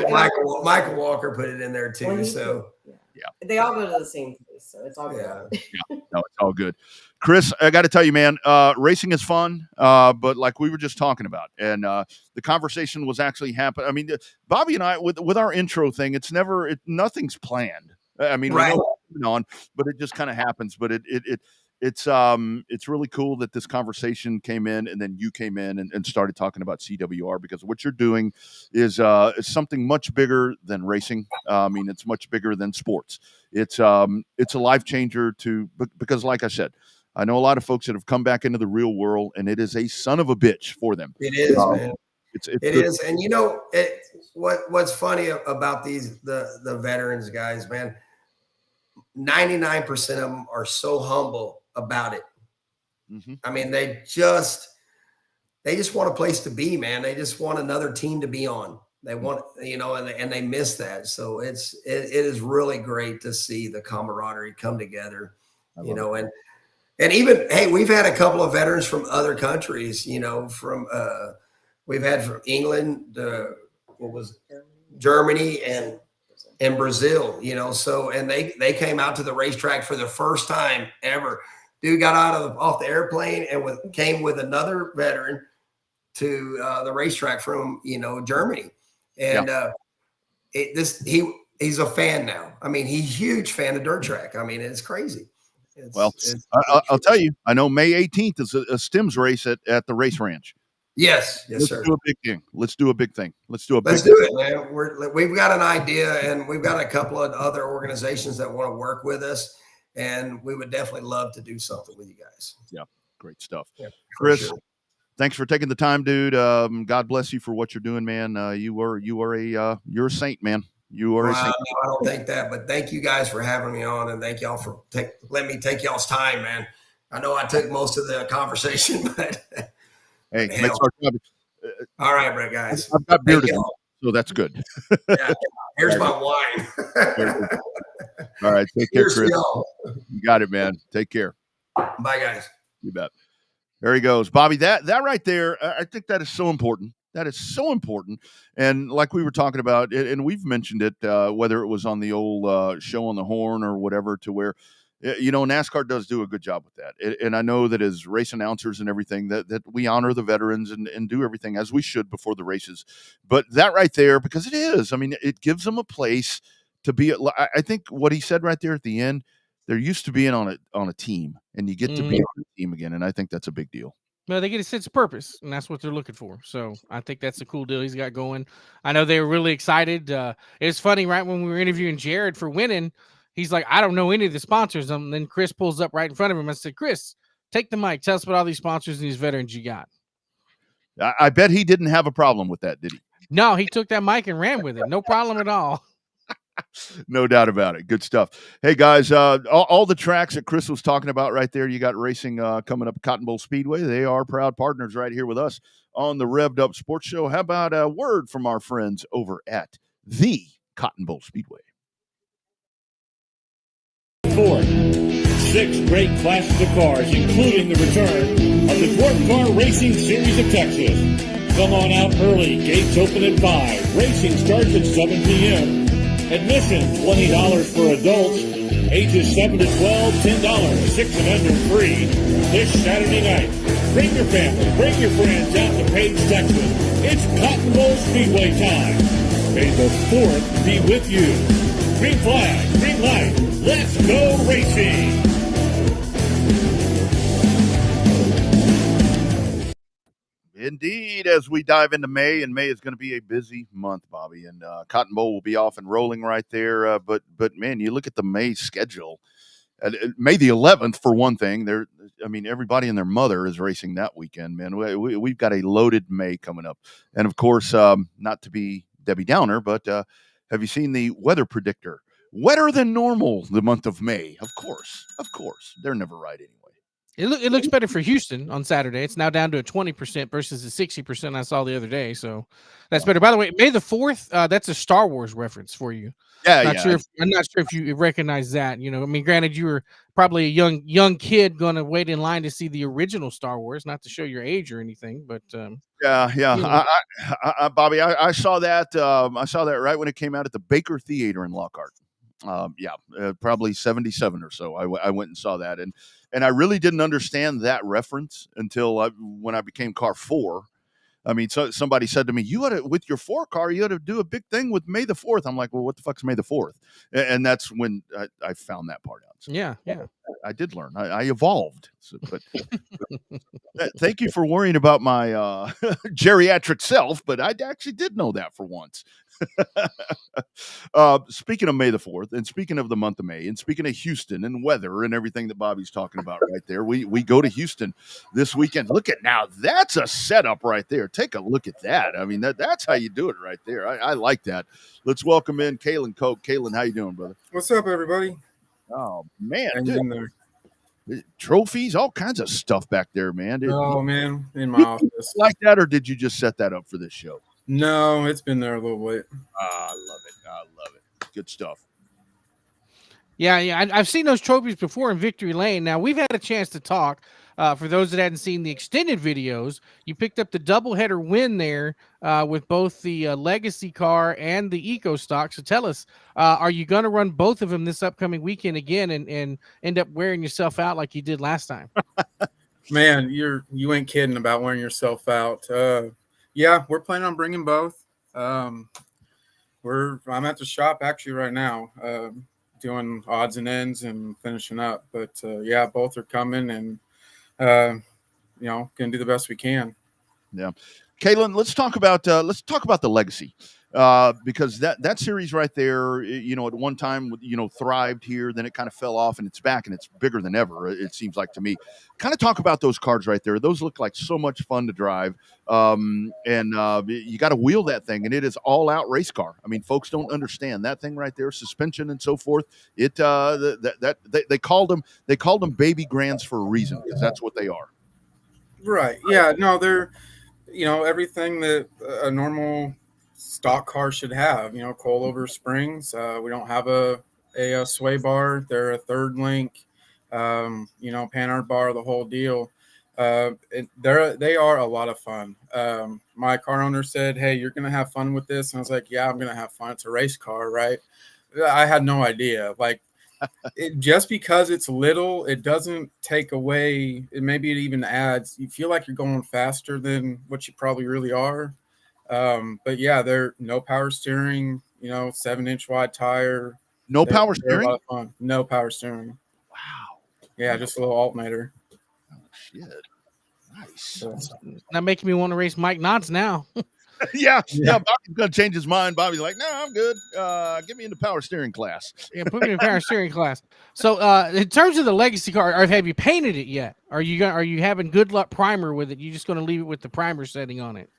Michael Walker put it in there too. So yeah, they all go to the same place, so it's all good. Yeah, no, it's all good. Chris, I got to tell you, man, racing is fun, but like we were just talking about, and the conversation was actually happening. I mean, Bobby and I, with our intro thing, nothing's planned. I mean, right. We know what's going on, but it just kind of happens. But it's really cool that this conversation came in, and then you came in and started talking about CWR, because what you're doing is something much bigger than racing. It's much bigger than sports. It's a life changer because like I said, I know a lot of folks that have come back into the real world, and it is a son of a bitch for them. It is, man. It is. And what's funny about the veterans guys, man, 99% of them are so humble about it. Mm-hmm. I mean, they just want a place to be, man. They just want another team to be on. They want, and they miss that. So it is really great to see the camaraderie come together, and even, hey, we've had a couple of veterans from other countries, we've had from England, Germany and Brazil, so, and they came out to the racetrack for the first time ever. dude got off the airplane and came with another veteran to the racetrack from Germany, and he's a fan now. I mean, he's a huge fan of dirt track. I mean, it's crazy. I'll tell you, I know May 18th is a Stims race at the race ranch. Yes, Let's sir. do a big thing. Let's do a big thing. Let's do it, man. We've got an idea, and we've got a couple of other organizations that want to work with us, and we would definitely love to do something with you guys. Yeah, great stuff. Yeah, Chris, sure. Thanks for taking the time, dude. God bless you for what you're doing, man. You're a saint, man. You are a saint. No, I don't think that, but thank you guys for having me on, and thank y'all for letting me take y'all's time, man. I know I took most of the conversation, but hey, makes our job. All right, Brett, guys. I've got beer to go, so that's good. Yeah, here's my wine. All right, take care, Chris. Y'all. You got it, man. Take care. Bye, guys. You bet. There he goes, Bobby. That right there, I think that is so important. That is so important. And like we were talking about, and we've mentioned it, whether it was on the old show on the horn or whatever, to where, NASCAR does do a good job with that. And I know that as race announcers and everything, that we honor the veterans and do everything as we should before the races. But that right there, because it is, I mean, it gives them a place to be. I think what he said right there at the end, they're used to being on a team, and you get to be on a team again. And I think that's a big deal. Well, they get a sense of purpose, and that's what they're looking for. So I think that's a cool deal he's got going. I know they were really excited. It's funny, right, when we were interviewing Jared for winning, he's like, I don't know any of the sponsors. And then Chris pulls up right in front of him and said, Chris, take the mic. Tell us about all these sponsors and these veterans you got. I bet he didn't have a problem with that, did he? No, he took that mic and ran with it. No problem at all. No doubt about it. Good stuff. Hey, guys, all the tracks that Chris was talking about right there, you got racing coming up at Cotton Bowl Speedway. They are proud partners right here with us on the Revved Up Sports Show. How about a word from our friends over at the Cotton Bowl Speedway? 6 great classes of cars, including the return of the Dwarf Car Racing Series of Texas. Come on out early. Gates open at 5. Racing starts at 7 p.m. Admission, $20 for adults. Ages 7 to 12, $10. 6 and under free. This Saturday night. Bring your family, bring your friends out to Page, Texas. It's Cotton Bowl Speedway time. May the 4th be with you. Green flag, green light. Let's go racing. Indeed, as we dive into May, and May is going to be a busy month, Bobby, and Cotton Bowl will be off and rolling right there. But man, you look at the May schedule. May the 11th, for one thing, everybody and their mother is racing that weekend, man. We've got a loaded May coming up. And of course, not to be Debbie Downer, but have you seen the weather predictor? Wetter than normal the month of May. Of course. They're never right anyway. It looks better for Houston on Saturday. It's now down to a 20% versus the 60% I saw the other day. So that's better. By the way, May the 4th, that's a Star Wars reference for you. Yeah, I'm not sure if you recognize that. Granted, you were probably a young kid going to wait in line to see the original Star Wars, not to show your age or anything, but Bobby, I saw that. I saw that right when it came out at the Baker Theater in Lockhart. Probably 77 or so. I went and saw that, and I really didn't understand that reference until when I became car 4. I mean, so somebody said to me, "You ought to, with your 4 car, you ought to do a big thing with May the 4th." I'm like, "Well, what the fuck's May the 4th?" And that's when I found that part out. So yeah. I did learn. I evolved. So, but thank you for worrying about my geriatric self. But I actually did know that for once. Speaking of May the 4th, and speaking of the month of May, and speaking of Houston and weather and everything that Bobby's talking about right there, we go to Houston this weekend. Look at now, that's a setup right there. Take a look at that. I mean, that's how you do it right there. I like that. Let's welcome in Kahlen Koch. Kahlen, how you doing, brother? What's up, everybody? Oh man, In there. Trophies, all kinds of stuff back there, man. Man, in my office. Like that, or did you just set that up for this show? No, it's been there a little bit. I love it. Good stuff. Yeah. I've seen those trophies before in Victory Lane. Now, we've had a chance to talk. For those that hadn't seen the extended videos, you picked up the doubleheader win there with both the legacy car and the eco stock. So tell us, are you going to run both of them this upcoming weekend again and end up wearing yourself out like you did last time? Man, you ain't kidding about wearing yourself out. Yeah, we're planning on bringing both. I'm at the shop actually right now, doing odds and ends and finishing up. But yeah, both are coming, and gonna do the best we can. Yeah, Kahlen, let's talk about the legacy, because that series right there, at one time, thrived here, then it kind of fell off, and it's back, and it's bigger than ever. It seems like to me. Kind of talk about those cars right there. Those look like so much fun to drive, and you got to wheel that thing, and it is all out race car. I mean, folks don't understand that thing right there, suspension and so forth. It they called them baby grands for a reason, because that's what they are. Right. Yeah. No, they're everything that a normal stock car should have. Coilover springs. We don't have a sway bar. They're a third link. Panhard bar, the whole deal. They are a lot of fun. My car owner said, "Hey, you're gonna have fun with this," and I was like, "Yeah, I'm gonna have fun. It's a race car, right?" I had no idea. Like, just because it's little, it doesn't take away. Maybe it even adds. You feel like you're going faster than what you probably really are. But yeah, they're no power steering. 7-inch wide tire. No power They're steering. a lot of fun. No power steering. Wow. Yeah, just a little alternator. Oh, shit. Nice. So, Not making me want to race Mike Knotts now. yeah. Bobby's gonna change his mind. Bobby's like, "No, I'm good. Get me in the power steering class." Yeah, put me in power steering class. So, in terms of the legacy car, have you painted it yet? Are you having good luck primer with it? You just going to leave it with the primer setting on it?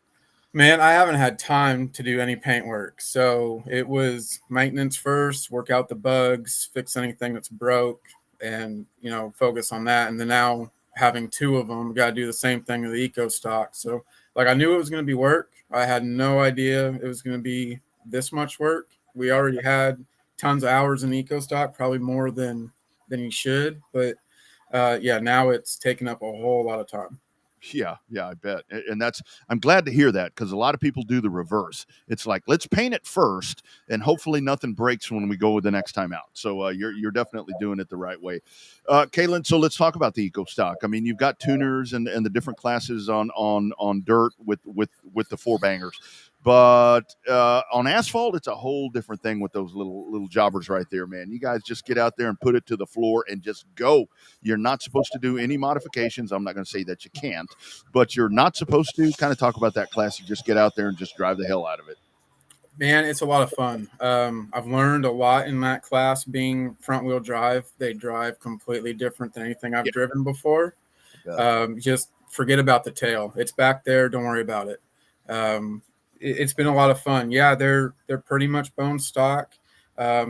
man, I haven't had time to do any paint work, so it was maintenance first, work out the bugs, fix anything that's broke, and focus on that. And then now having two of them, got to do the same thing with the eco stock. So like, I knew it was going to be work. I had no idea it was going to be this much work. We already had tons of hours in eco stock, probably more than you should, but yeah, now it's taken up a whole lot of time. Yeah, I bet. And I'm glad to hear that, because a lot of people do the reverse. It's like, let's paint it first, and hopefully nothing breaks when we go the next time out. So you're definitely doing it the right way. Kahlen, so let's talk about the eco stock. I mean, you've got tuners and the different classes on dirt with the four bangers. But on asphalt, it's a whole different thing with those little jobbers right there, man. You guys just get out there and put it to the floor and just go. You're not supposed to do any modifications. I'm not going to say that you can't, but you're not supposed to. Kind of talk about that class. You just get out there and just drive the hell out of it. Man, it's a lot of fun. I've learned a lot in that class. Being front wheel drive, they drive completely different than anything I've driven before. Just forget about the tail. It's back there. Don't worry about it. It's been a lot of fun. Yeah, they're pretty much bone stock.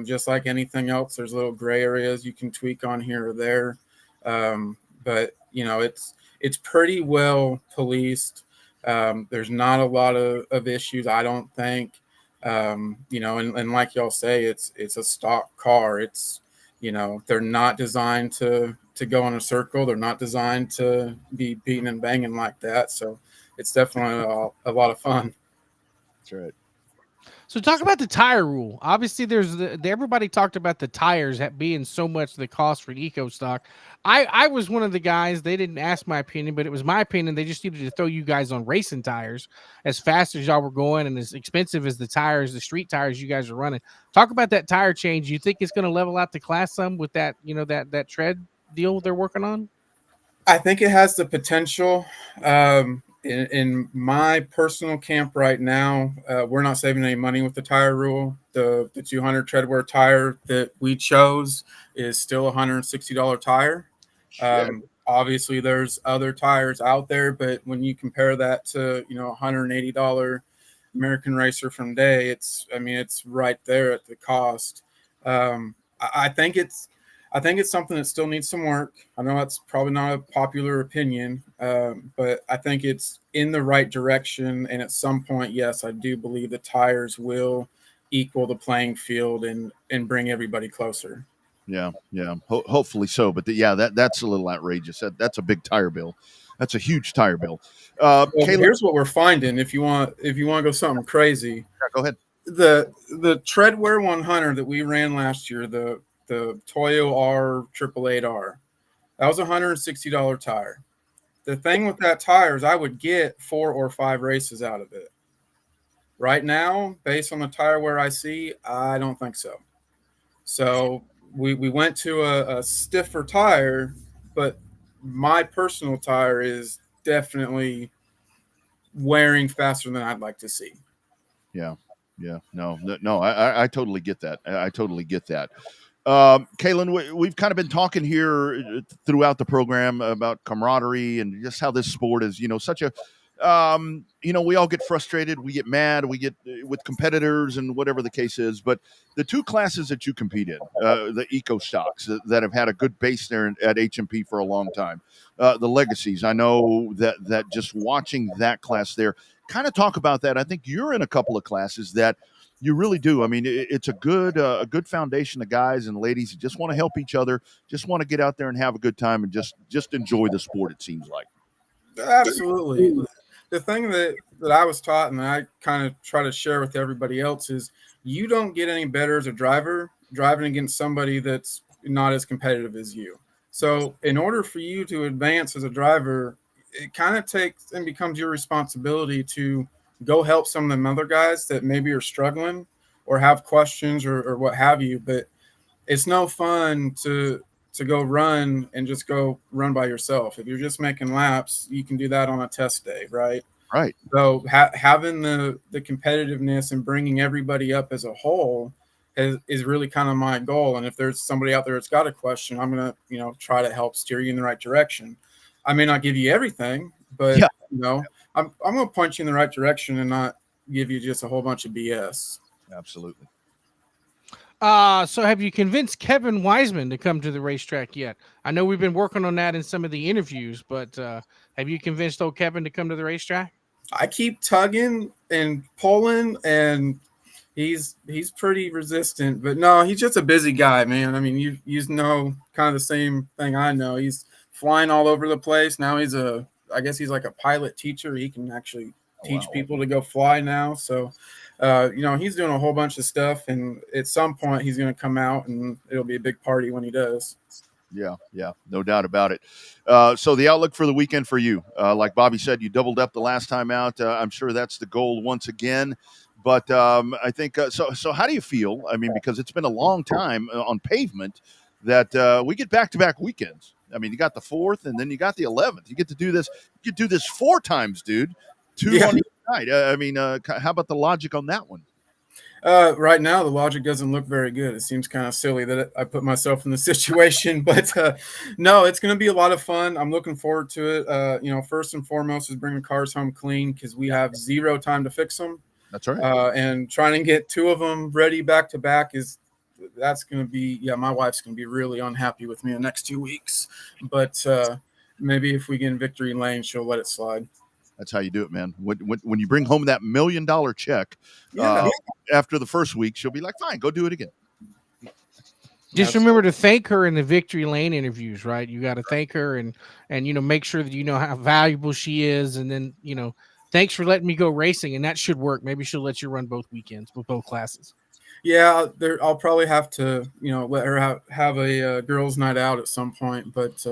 Just like anything else, there's little gray areas you can tweak on here or there. But it's pretty well policed. There's not a lot of issues, I don't think. And like y'all say, it's a stock car. It's, they're not designed to go in a circle. They're not designed to be beating and banging like that. So it's definitely a lot of fun. That's right. So talk about the tire rule. Obviously, everybody talked about the tires being so much the cost for eco stock. I was one of the guys. They didn't ask my opinion, but it was my opinion. They just needed to throw you guys on racing tires as fast as y'all were going and as expensive as the street tires you guys are running. Talk about that tire change. You think it's going to level out the class some with that, that tread deal they're working on? I think it has the potential. In my personal camp right now, we're not saving any money with the tire rule. The 200 treadwear tire that we chose is still a $160 tire. Obviously, there's other tires out there, but when you compare that to $180 American Racer from Day, it's right there at the cost. I think it's something that still needs some work. I know that's probably not a popular opinion, but I think it's in the right direction. And at some point, yes, I do believe the tires will equal the playing field and bring everybody closer. Yeah. Hopefully so. But that's a little outrageous. That's a big tire bill. That's a huge tire bill. Well, Caleb, here's what we're finding. If you want to go something crazy, go ahead. the Treadwear 100 that we ran last year, the Toyo R888R, that was a $160 tire. The thing with that tire is I would get 4 or 5 races out of it. Right now, based on the tire wear I see, I don't think so. So we went to a stiffer tire, but my personal tire is definitely wearing faster than I'd like to see. Yeah. No. I totally get that. I totally get that. Kahlen, we've kind of been talking here throughout the program about camaraderie and just how this sport is, such a, we all get frustrated, we get mad, we get with competitors and whatever the case is. But the two classes that you compete in, the eco stocks that have had a good base there at HMP for a long time, the legacies, I know that just watching that class there, kind of talk about that. I think you're in a couple of classes that you really do. I mean, it's a good foundation of guys and ladies who just want to help each other, just want to get out there and have a good time and just enjoy the sport, it seems like. Absolutely. The thing that I was taught and I kind of try to share with everybody else is you don't get any better as a driver driving against somebody that's not as competitive as you. So in order for you to advance as a driver, it kind of takes and becomes your responsibility to go help some of them other guys that maybe are struggling or have questions or what have you. But it's no fun to go run and just go run by yourself. If you're just making laps, you can do that on a test day, right? Right. So having the competitiveness and bringing everybody up as a whole is really kind of my goal. And if there's somebody out there that's got a question, I'm going to, try to help steer you in the right direction. I may not give you everything, but I'm going to point you in the right direction and not give you just a whole bunch of BS. Absolutely. So have you convinced Kevin Wiseman to come to the racetrack yet? I know we've been working on that in some of the interviews, but have you convinced old Kevin to come to the racetrack? I keep tugging and pulling, and he's pretty resistant. But no, he's just a busy guy, man. I mean, you know kind of the same thing I know. He's flying all over the place. Now I guess he's like a pilot teacher. He can actually teach people to go fly now. So, he's doing a whole bunch of stuff, and at some point he's going to come out and it'll be a big party when he does. Yeah, no doubt about it. So the outlook for the weekend for you, like Bobby said, you doubled up the last time out. I'm sure that's the goal once again. But I think so how do you feel? I mean, because it's been a long time on pavement that we get back-to-back weekends. I mean, you got the 4th and then you got the 11th. You get to do this. You could do this 4 times, dude. 2 on each night. How about the logic on that one? Right now, the logic doesn't look very good. It seems kind of silly that I put myself in the situation, but no, it's going to be a lot of fun. I'm looking forward to it. First and foremost is bringing cars home clean because we have 0 time to fix them. That's right. And trying to get 2 of them ready back to back that's going to be, my wife's going to be really unhappy with me in the next 2 weeks. But maybe if we get in victory lane, she'll let it slide. That's how you do it, man. When you bring home that $1 million check after the first week, she'll be like, fine, go do it again. Just remember to thank her in the victory lane interviews, right? You got to thank her and make sure that you know how valuable she is. And then, thanks for letting me go racing. And that should work. Maybe she'll let you run both weekends with both classes. Yeah, I'll probably have to, let her have a girls' night out at some point. But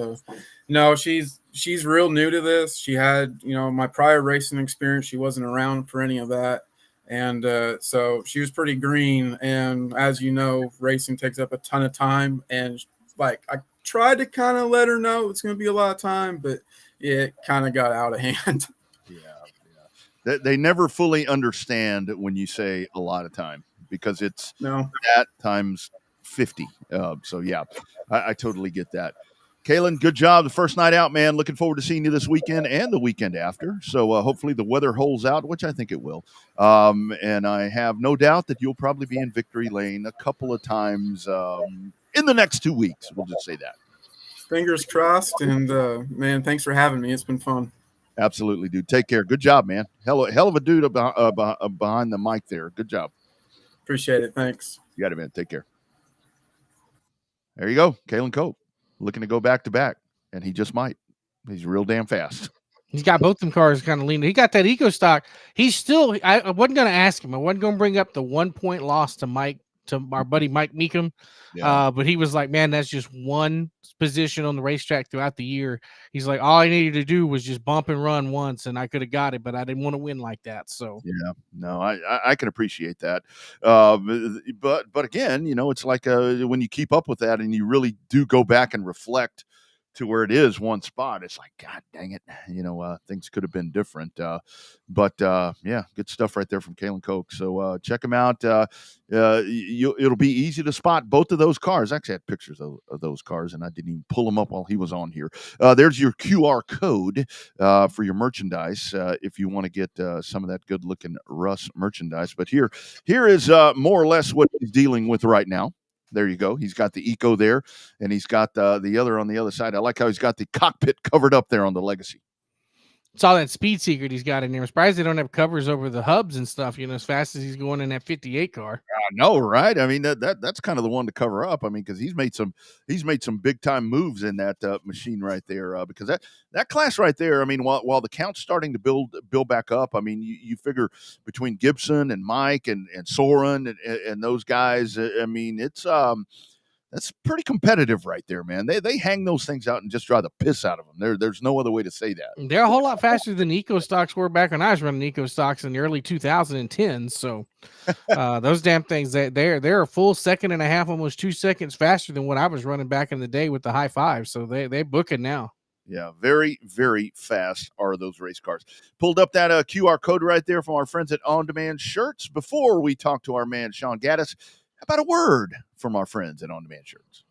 no, she's real new to this. She had, my prior racing experience. She wasn't around for any of that. And so she was pretty green. And as you know, racing takes up a ton of time. And I tried to kind of let her know it's going to be a lot of time, but it kind of got out of hand. Yeah. They never fully understand when you say a lot of time. Because it's that times 50. So, yeah, I totally get that. Kahlen, good job. The first night out, man. Looking forward to seeing you this weekend and the weekend after. So, hopefully the weather holds out, which I think it will. And I have no doubt that you'll probably be in victory lane a couple of times in the next 2 weeks. We'll just say that. Fingers crossed. And, man, thanks for having me. It's been fun. Absolutely, dude. Take care. Good job, man. Hell of a dude behind the mic there. Good job. Appreciate it. Thanks. You got it, man. Take care. There you go. Kahlen Koch looking to go back to back, and he just might. He's real damn fast. He's got both them cars kind of leaning. He got that eco stock. He's still. I wasn't going to ask him. I wasn't going to bring up the 1 point loss to our buddy Mike Meekum. Yeah. But he was like, man, that's just one position on the racetrack throughout the year. He's like, all I needed to do was just bump and run once, and I could have got it, but I didn't want to win like that. So yeah, no, I can appreciate that. But again, it's like when you keep up with that and you really do go back and reflect to where it is one spot, it's like, God dang it, things could have been different. But yeah, good stuff right there from Kahlen Koch. So check him out. It'll be easy to spot both of those cars. I actually had pictures of those cars, and I didn't even pull them up while he was on here. There's your QR code for your merchandise if you want to get some of that good-looking RUSS merchandise. But here is more or less what he's dealing with right now. There you go. He's got the Eco there, and he's got the other on the other side. I like how he's got the cockpit covered up there on the Legacy. It's all that speed secret he's got in there. I'm surprised they don't have covers over the hubs and stuff, as fast as he's going in that 58 car. I know, right? I mean, that's kind of the one to cover up. I mean, because he's made some big time moves in that machine right there. Because that class right there, I mean, while the count's starting to build back up, I mean, you figure between Gibson and Mike and Soren and those guys, I mean, that's pretty competitive right there, man. They hang those things out and just drive the piss out of them. There's no other way to say that. They're a whole lot faster than eco stocks were back when I was running eco stocks in the early 2010s. So those damn things, they're a full second and a half, almost 2 seconds faster than what I was running back in the day with the high five. So they book it now. Yeah, very, very fast are those race cars. Pulled up that QR code right there from our friends at On Demand Shirts. Before we talk to our man, Sean Gaddis, how about a word from our friends at On Demand Shirts?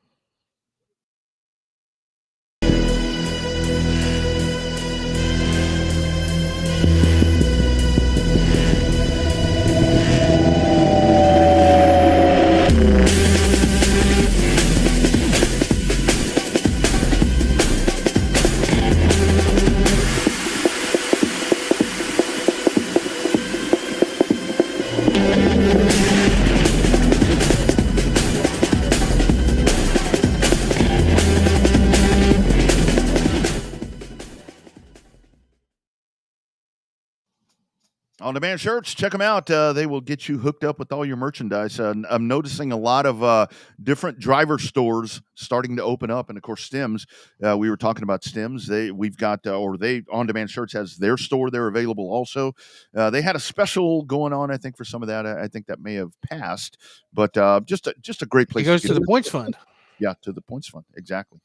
On Demand Shirts, check them out. They will get you hooked up with all your merchandise. I'm noticing a lot of different driver stores starting to open up, and of course, Stems. We were talking about Stems. On Demand Shirts has their store. They're available also. They had a special going on, I think, for some of that. I think that may have passed, but just a great place. It goes to the points fund. Yeah, to the points fund. Exactly.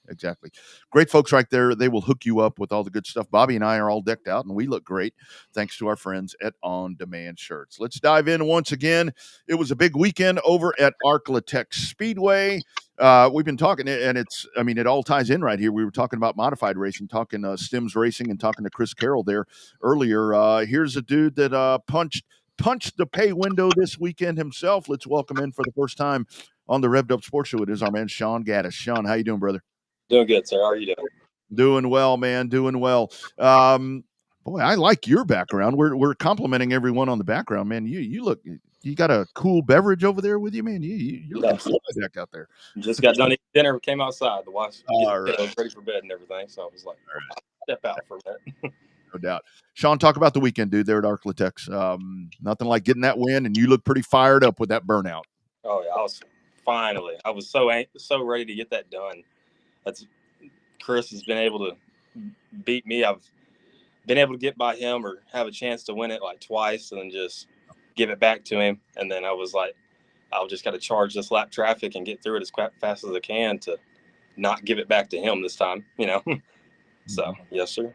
Great folks right there. They will hook you up with all the good stuff. Bobby and I are all decked out, and we look great thanks to our friends at On Demand Shirts. Let's dive in once again. It was a big weekend over at Arklatex Speedway. We've been talking, and it all ties in right here. We were talking about modified racing, talking Stems Racing, and talking to Chris Carroll there earlier. Here's a dude that punched the pay window this weekend himself. Let's welcome in for the first time on the Revved Up Sports Show. It is our man, Sean Gaddis. Sean, how you doing, brother? Doing good, sir. How are you doing? Doing well, man. Doing well. Boy, I like your background. We're complimenting everyone on the background, man. You got a cool beverage over there with you, man. You're looking back out there. Just got done eating dinner. Came outside. The wife was ready for bed and everything. So I was like, step out for a minute. No doubt. Sean, talk about the weekend, dude, there at Arklatex. Nothing like getting that win, and you look pretty fired up with that burnout. Oh yeah, I was so ready to get that done. Chris has been able to beat me. I've been able to get by him or have a chance to win it like twice and then just give it back to him. And then I was like, I'll just got to charge this lap traffic and get through it as fast as I can to not give it back to him this time, So, yes, sir.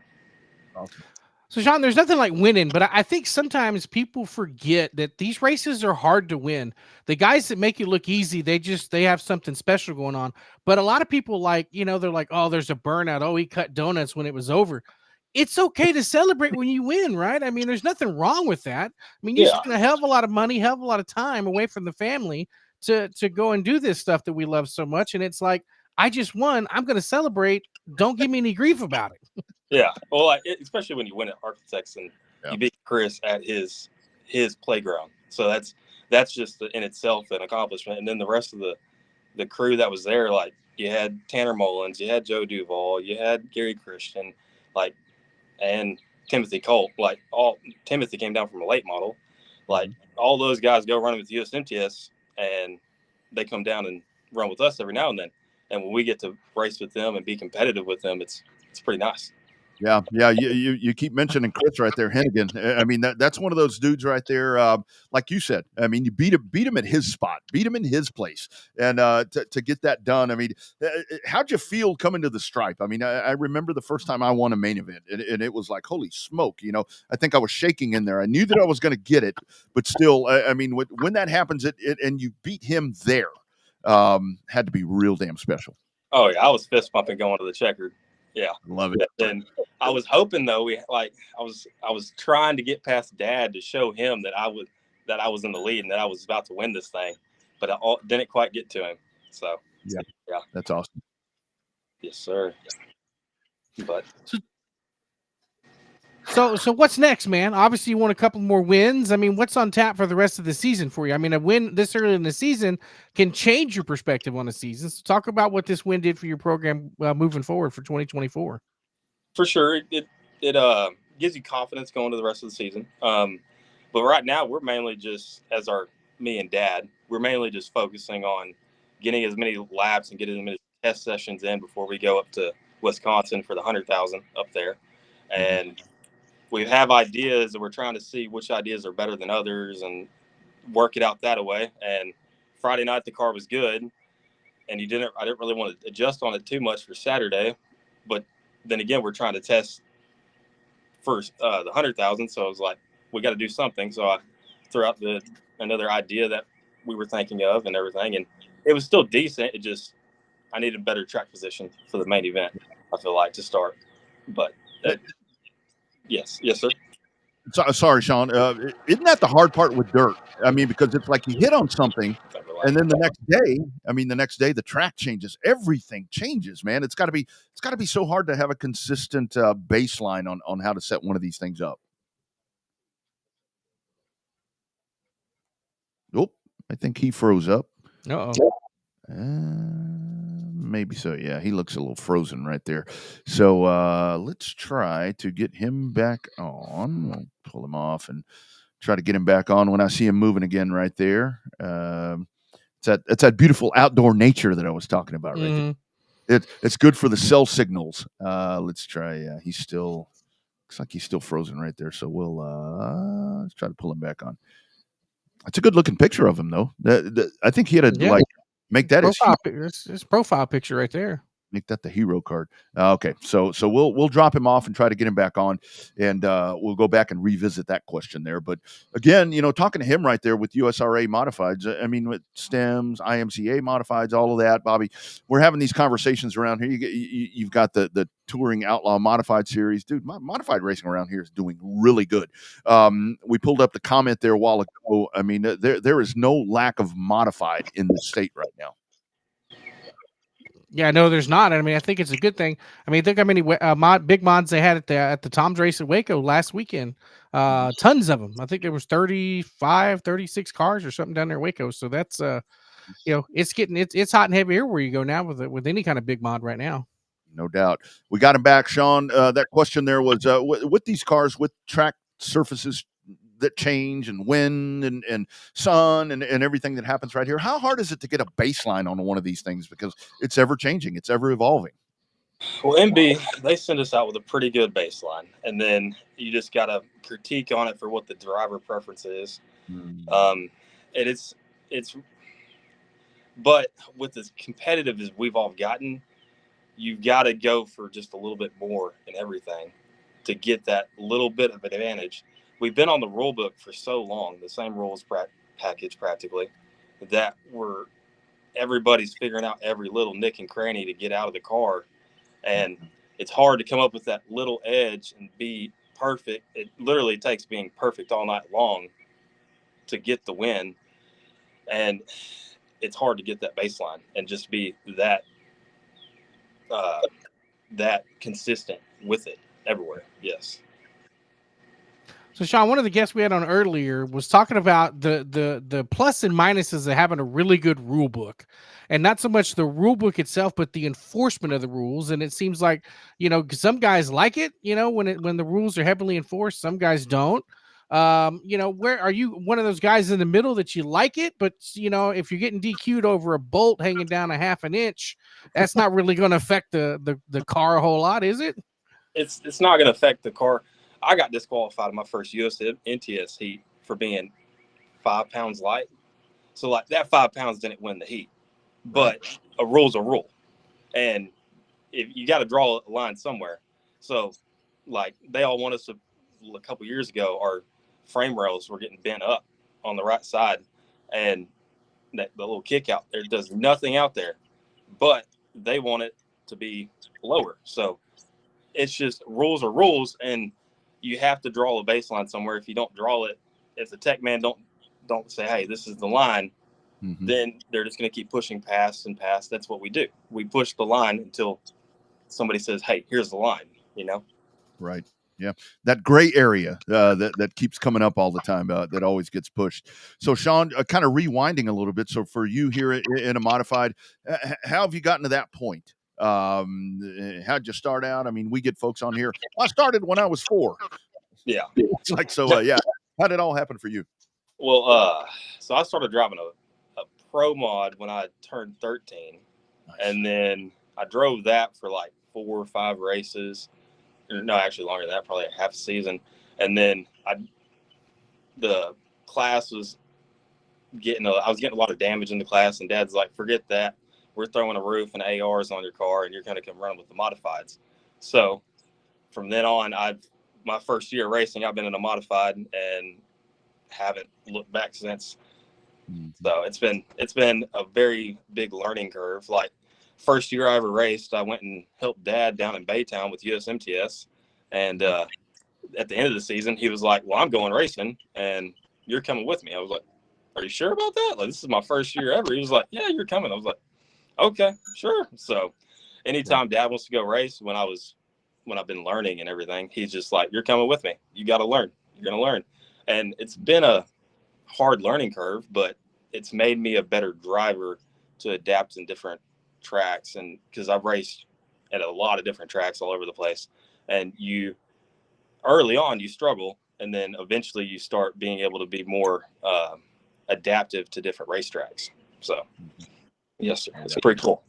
Awesome. So, Sean, there's nothing like winning, but I think sometimes people forget that these races are hard to win. The guys that make it look easy, they have something special going on. But a lot of people they're like, oh, there's a burnout. Oh, he cut donuts when it was over. It's okay to celebrate when you win, right? I mean, there's nothing wrong with that. I mean, you spend a hell of a lot of money, hell of a lot of time away from the family to go and do this stuff that we love so much. And it's like, I just won. I'm going to celebrate. Don't give me any grief about it. Yeah, well, especially when you win at Arklatex and you beat Chris at his playground. So that's just in itself an accomplishment. And then the rest of the crew that was there, like you had Tanner Mullins, you had Joe Duval, you had Gary Christian, like, and Timothy Colt. Like, Timothy came down from a late model. Like, all those guys go running with USMTS, and they come down and run with us every now and then. And when we get to race with them and be competitive with them, it's pretty nice. Yeah. You keep mentioning Chris right there, Hennigan. I mean, that's one of those dudes right there. Like you said, I mean, you beat him at his spot, beat him in his place, and to get that done. I mean, how'd you feel coming to the stripe? I mean, I remember the first time I won a main event, and it was like, holy smoke! You know, I think I was shaking in there. I knew that I was going to get it, but still, I mean, when that happens, and you beat him there, had to be real damn special. Oh yeah, I was fist pumping going to the checkered. Yeah, love it. And I was hoping though, I was trying to get past Dad to show him that I was in the lead and that I was about to win this thing, but I didn't quite get to him. So yeah, that's awesome. Yes, sir. But so what's next, man? Obviously, you want a couple more wins. I mean, what's on tap for the rest of the season for you? I mean, a win this early in the season can change your perspective on the season. So talk about what this win did for your program moving forward for 2024. For sure, it gives you confidence going to the rest of the season. But right now, we're mainly just me and Dad. We're mainly just focusing on getting as many laps and getting as many test sessions in before we go up to Wisconsin for the 100,000 up there, and we have ideas that we're trying to see which ideas are better than others and work it out that way. And Friday night, the car was good, and I didn't really want to adjust on it too much for Saturday. But then again, we're trying to test first the 100,000. So I was like, we got to do something. So I threw out another idea that we were thinking of and everything. And it was still decent. I needed a better track position for the main event, I feel like, to start. But yes, sir. Sorry, Sean. Isn't that the hard part with dirt? I mean, because it's like you hit on something, and then the next day, the track changes. Everything changes, man. It's got to be so hard to have a consistent baseline on how to set one of these things up. Oh, I think he froze up. Maybe so. Yeah, he looks a little frozen right there. So let's try to get him back on. We'll pull him off and try to get him back on when I see him moving again right there. It's that beautiful outdoor nature that I was talking about right there. It's good for the cell signals. Let's try. He's still looks like he's still frozen right there. So we'll let's try to pull him back on. It's a good looking picture of him though. I think he had to make that his profile picture right there. Make that the hero card. Okay, so we'll drop him off and try to get him back on, and we'll go back and revisit that question there. But again, talking to him right there with USRA modifieds, I mean with stems, IMCA modifieds, all of that, Bobby. We're having these conversations around here. You've got the Touring Outlaw Modified Series, dude. Modified racing around here is doing really good. We pulled up the comment there a while ago. I mean, there is no lack of modified in the state right now. Yeah, no, there's not. I mean, I think it's a good thing. I mean, think how many big mods they had at the Tom's race at Waco last weekend. Tons of them. I think there was 35, 36 cars or something down there at Waco. So that's it's hot and heavy everywhere you go now with any kind of big mod right now. No doubt. We got him back, Sean. That question there was with these cars with track surfaces that change and wind and sun and everything that happens right here. How hard is it to get a baseline on one of these things? Because it's ever changing. It's ever evolving. Well, MB, they send us out with a pretty good baseline. And then you just got to critique on it for what the driver preference is. And but with as competitive as we've all gotten, you've got to go for just a little bit more in everything to get that little bit of an advantage. We've been on the rule book for so long, the same rules package practically, that everybody's figuring out every little nick and cranny to get out of the car. And it's hard to come up with that little edge and be perfect. It literally takes being perfect all night long to get the win. And it's hard to get that baseline and just be that consistent with it everywhere. Yes. So, Sean, one of the guests we had on earlier was talking about the plus and minuses of having a really good rule book, and not so much the rule book itself, but the enforcement of the rules. And it seems like, some guys like it, when the rules are heavily enforced. Some guys don't. Where are you? One of those guys in the middle that you like it, but if you're getting DQ'd over a bolt hanging down a half an inch, that's not really going to affect the car a whole lot, is it? It's not going to affect the car. I got disqualified in my first USMTS heat for being 5 pounds light. So like that 5 pounds didn't win the heat, but a rule's a rule. And if you got to draw a line somewhere. So like they all want us to, a couple years ago, our frame rails were getting bent up on the right side, and the little kick out there does nothing out there, but they want it to be lower. So it's just rules are rules, and you have to draw a baseline somewhere. If you don't draw it, if the tech man don't say, hey, this is the line, then they're just going to keep pushing past and past. That's what we do. We push the line until somebody says, hey, here's the line, Right. Yeah. That gray area that keeps coming up all the time, that always gets pushed. So, Sean, kind of rewinding a little bit. So for you here in a modified, how have you gotten to that point? How'd you start out? I mean, we get folks on here. I started when I was 4. Yeah. It's like, so, yeah. How did it all happen for you? Well, so I started driving a pro mod when I turned 13. Nice. And then I drove that for like 4 or 5 races. No, actually longer than that, probably half a season. And then the class was I was getting a lot of damage in the class, and Dad's like, forget that. We're throwing a roof and ARs on your car, and you're going to come running with the modifieds. So from then on, my first year racing, I've been in a modified and haven't looked back since. So it's been a very big learning curve. Like first year I ever raced, I went and helped Dad down in Baytown with USMTS. And at the end of the season, he was like, well, I'm going racing and you're coming with me. I was like, are you sure about that? Like, this is my first year ever. He was like, yeah, you're coming. I was like, okay, sure. So anytime Dad wants to go race, when I've been learning and everything, he's just like, you're coming with me. You got to learn. You're going to learn. And it's been a hard learning curve, but it's made me a better driver to adapt in different tracks. And because I've raced at a lot of different tracks all over the place, and early on you struggle, and then eventually you start being able to be more adaptive to different racetracks. So yes, sir. It's pretty cool.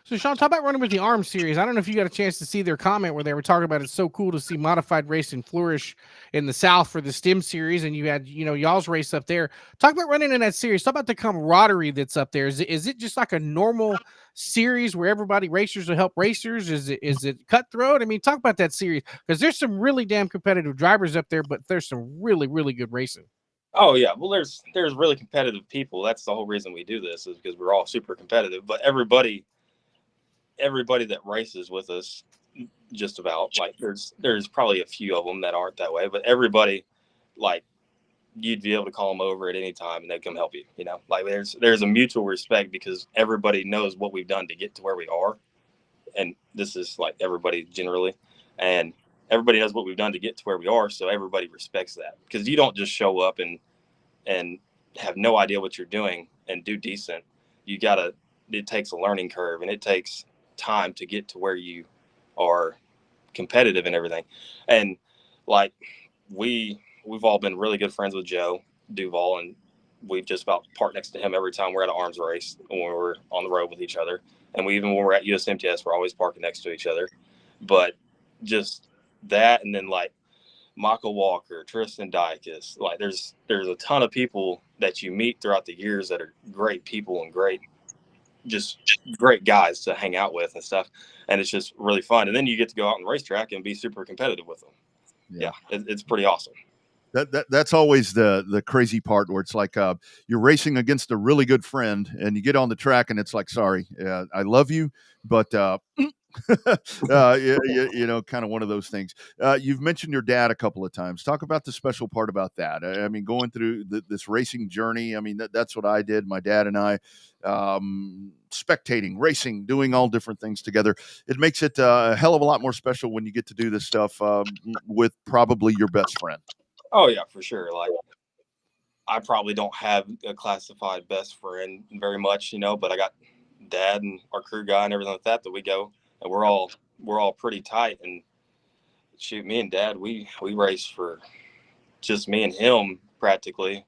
So, Sean, talk about running with the ARM series. I don't know if you got a chance to see their comment where they were talking about it's so cool to see modified racing flourish in the South for the STEM series, and you had, y'all's race up there. Talk about running in that series. Talk about the camaraderie that's up there. Is it just like a normal series where racers will help racers? Is it cutthroat? I mean, talk about that series, because there's some really damn competitive drivers up there, but there's some really, really good racing. Oh yeah, well there's really competitive people. That's the whole reason we do this, is because we're all super competitive. But everybody that races with us, just about, like there's probably a few of them that aren't that way, but everybody, like, you'd be able to call them over at any time and they'd come help you. Like there's a mutual respect, because everybody knows what we've done to get to where we are, and this is like everybody generally, and everybody knows what we've done to get to where we are, so everybody respects that, because you don't just show up and have no idea what you're doing and do decent. It takes a learning curve, and it takes time to get to where you are competitive and everything. And like we've all been really good friends with Joe Duval, and we've just about parked next to him every time we're at an arms race when we're on the road with each other. And when we're at USMTS, we're always parking next to each other. But just that, and then like Michael Walker, Tristan Dykes, like there's a ton of people that you meet throughout the years that are great people and great guys to hang out with and stuff, and it's just really fun. And then you get to go out on the racetrack and be super competitive with them. Yeah, it's pretty awesome. That's always the crazy part, where it's like you're racing against a really good friend, and you get on the track and it's like, sorry, I love you, but Kind of one of those things. You've mentioned your dad a couple of times. Talk about the special part about that. I mean, going through this racing journey. I mean, that's what I did. My dad and I, spectating, racing, doing all different things together. It makes it a hell of a lot more special when you get to do this stuff with probably your best friend. Oh yeah, for sure. Like, I probably don't have a classified best friend very much, but I got dad and our crew guy and everything like that we go, and we're all pretty tight. And shoot, me and dad, we race for just me and him practically.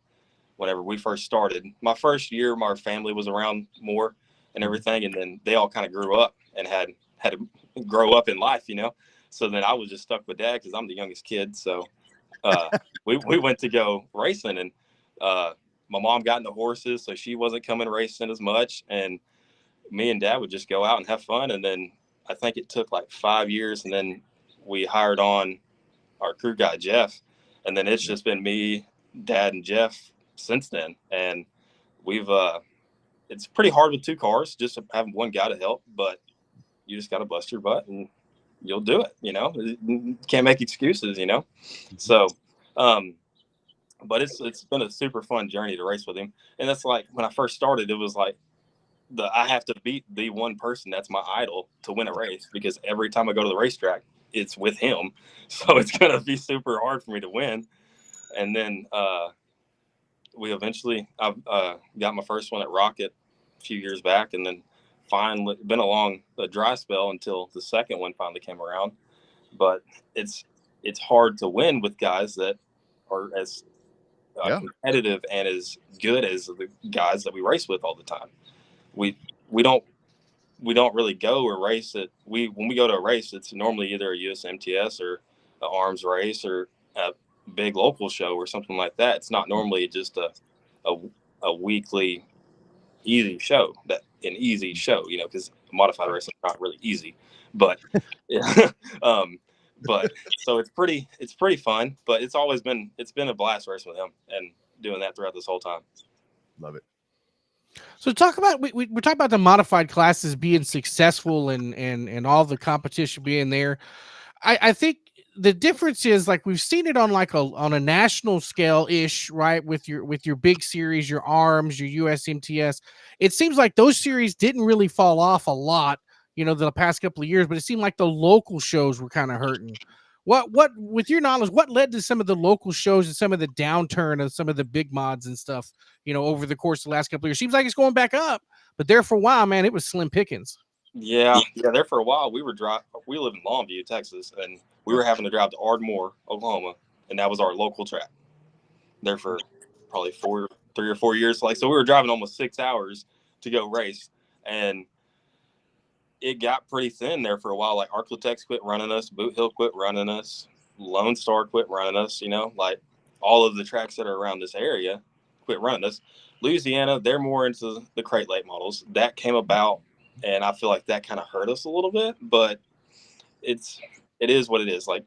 Whenever we first started, my first year, my family was around more and everything, and then they all kind of grew up and had to grow up in life, So then I was just stuck with dad because I'm the youngest kid. So we went to go racing, and my mom got into horses, so she wasn't coming racing as much, and me and dad would just go out and have fun. And then I think it took like 5 years, and then we hired on our crew guy Jeff, and then it's just been me, dad, and Jeff since then. And we've it's pretty hard with 2 cars, just having one guy to help, but you just got to bust your butt and you'll do it. You can't make excuses, So but it's been a super fun journey to race with him. And that's like, when I first started, it was like I have to beat the one person that's my idol to win a race, because every time I go to the racetrack, it's with him. So it's going to be super hard for me to win. And then I've got my first one at Rocket a few years back, and then finally been along a dry spell until the second one finally came around. But it's hard to win with guys that are as competitive and as good as the guys that we race with all the time. We don't really go or race it. When we go to a race, it's normally either a USMTS or an arms race or a big local show or something like that. It's not normally just a weekly easy show, because modified racing is not really easy, but yeah. But so it's pretty fun, but it's been a blast racing with him and doing that throughout this whole time. Love it. So talk about, we're talking about the modified classes being successful and all the competition being there. I think the difference is, like, we've seen it on on a national scale ish, right? With your big series, your arms, your USMTS. It seems like those series didn't really fall off a lot, the past couple of years, but it seemed like the local shows were kind of hurting. What, with your knowledge, what led to some of the local shows and some of the downturn of some of the big mods and stuff, over the course of the last couple of years? Seems like it's going back up, but there for a while, man, it was slim pickings. Yeah. There for a while, we live in Longview, Texas, and we were having to drive to Ardmore, Oklahoma, and that was our local track. There for probably 3 or 4 years. So we were driving almost 6 hours to go race, and it got pretty thin there for a while. Like, Arclitex quit running us, Boot Hill quit running us, Lone Star quit running us, like all of the tracks that are around this area quit running us. Louisiana, they're more into the crate late models. That came about, and I feel like that kind of hurt us a little bit, but it is what it is. Like,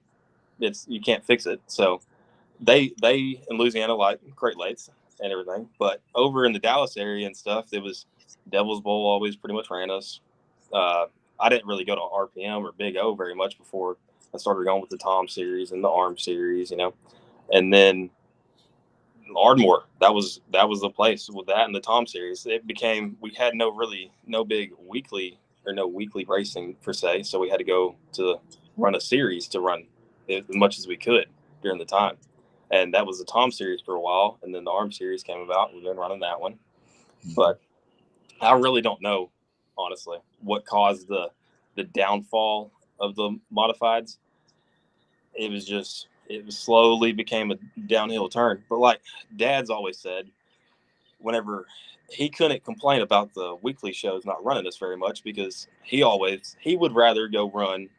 you can't fix it. So they in Louisiana like crate lates and everything, but over in the Dallas area and stuff, it was Devil's Bowl always pretty much ran us. I didn't really go to RPM or Big O very much before I started going with the Tom series and the Arm series, and then Ardmore, that was the place with that and the Tom series. It became, we had no big weekly racing per se, so we had to go to run a series to run as much as we could during the time, and that was the Tom series for a while, and then the Arm series came about. We've been running that one, but I really don't know, honestly, what caused the downfall of the modifieds. It slowly became a downhill turn. But like Dad's always said, whenever he couldn't complain about the weekly shows not running us very much, because he would rather go run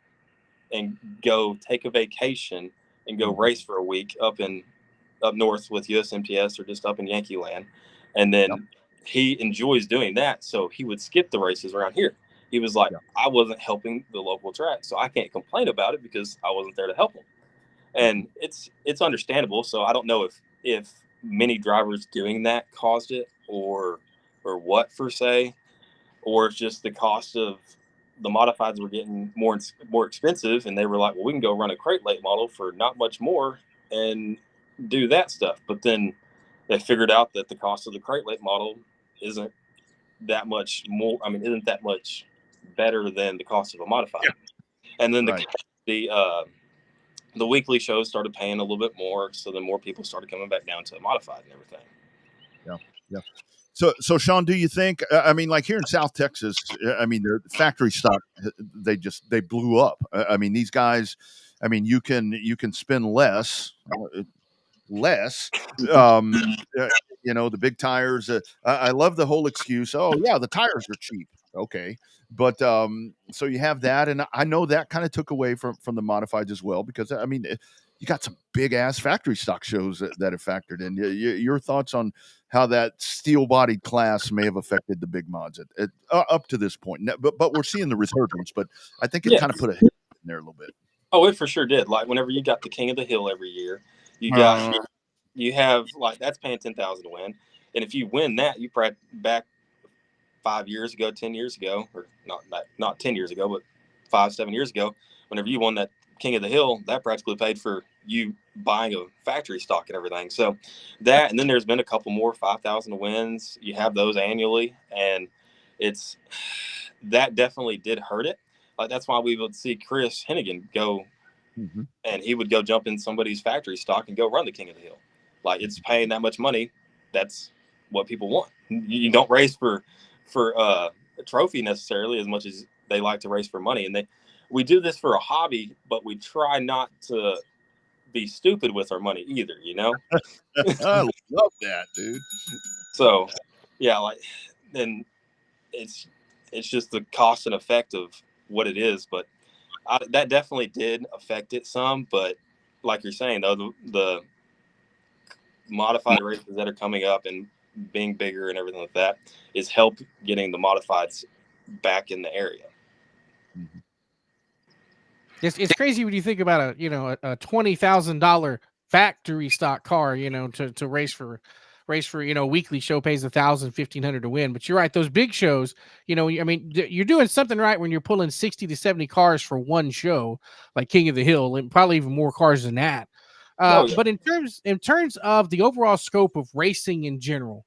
and go take a vacation and go race for a week up north with USMTS or just up in Yankee land. And then he enjoys doing that. So he would skip the races around here. He was like, I wasn't helping the local track, so I can't complain about it because I wasn't there to help him. And it's understandable. So I don't know if many drivers doing that caused it or what per se, or it's just the cost of the modifieds were getting more expensive, and they were like, well, we can go run a crate late model for not much more and do that stuff. But then they figured out that the cost of the crate late model isn't that much more. I mean, isn't that much better than the cost of a modified. And then the weekly shows started paying a little bit more, so then more people started coming back down to a modified and everything. Yeah. So Sean, do you think? I mean, like here in South Texas, I mean, their factory stock, they blew up. I mean, these guys. I mean, you can spend less. You know, the big tires. I love the whole excuse. Oh yeah, the tires are cheap. Okay, but so you have that, and I know that kind of took away from the modifieds as well, because I mean, you got some big ass factory stock shows that have factored in. Your thoughts on how that steel bodied class may have affected the big mods up to this point? But we're seeing the resurgence. But I think it kind of put a hit in there a little bit. Oh, it for sure did. Like whenever you got the King of the Hill every year, you have like that's paying $10,000 to win, and if you win that, you back 5 years ago, 10 years ago, or not 10 years ago, but 5-7 years ago, whenever you won that King of the Hill, that practically paid for you buying a factory stock and everything. So that, and then there's been a couple more 5,000 wins. You have those annually, and that definitely did hurt it. Like that's why we would see Chris Hennigan go, and he would go jump in somebody's factory stock and go run the King of the Hill. Like it's paying that much money. That's what people want. You don't race for a trophy necessarily as much as they like to race for money. And we do this for a hobby, but we try not to be stupid with our money either, you know? I love that, dude. So yeah, like, then it's just the cost and effect of what it is. But that definitely did affect it some. But like you're saying, though, the modified races that are coming up and being bigger and everything like that is help getting the modifieds back in the area. It's crazy when you think about a $20,000 factory stock car, to race for, a weekly show pays $1,000, $1,500 to win. But you're right, those big shows, I mean, you're doing something right when you're pulling 60 to 70 cars for one show, like King of the Hill, and probably even more cars than that. But in terms of the overall scope of racing in general,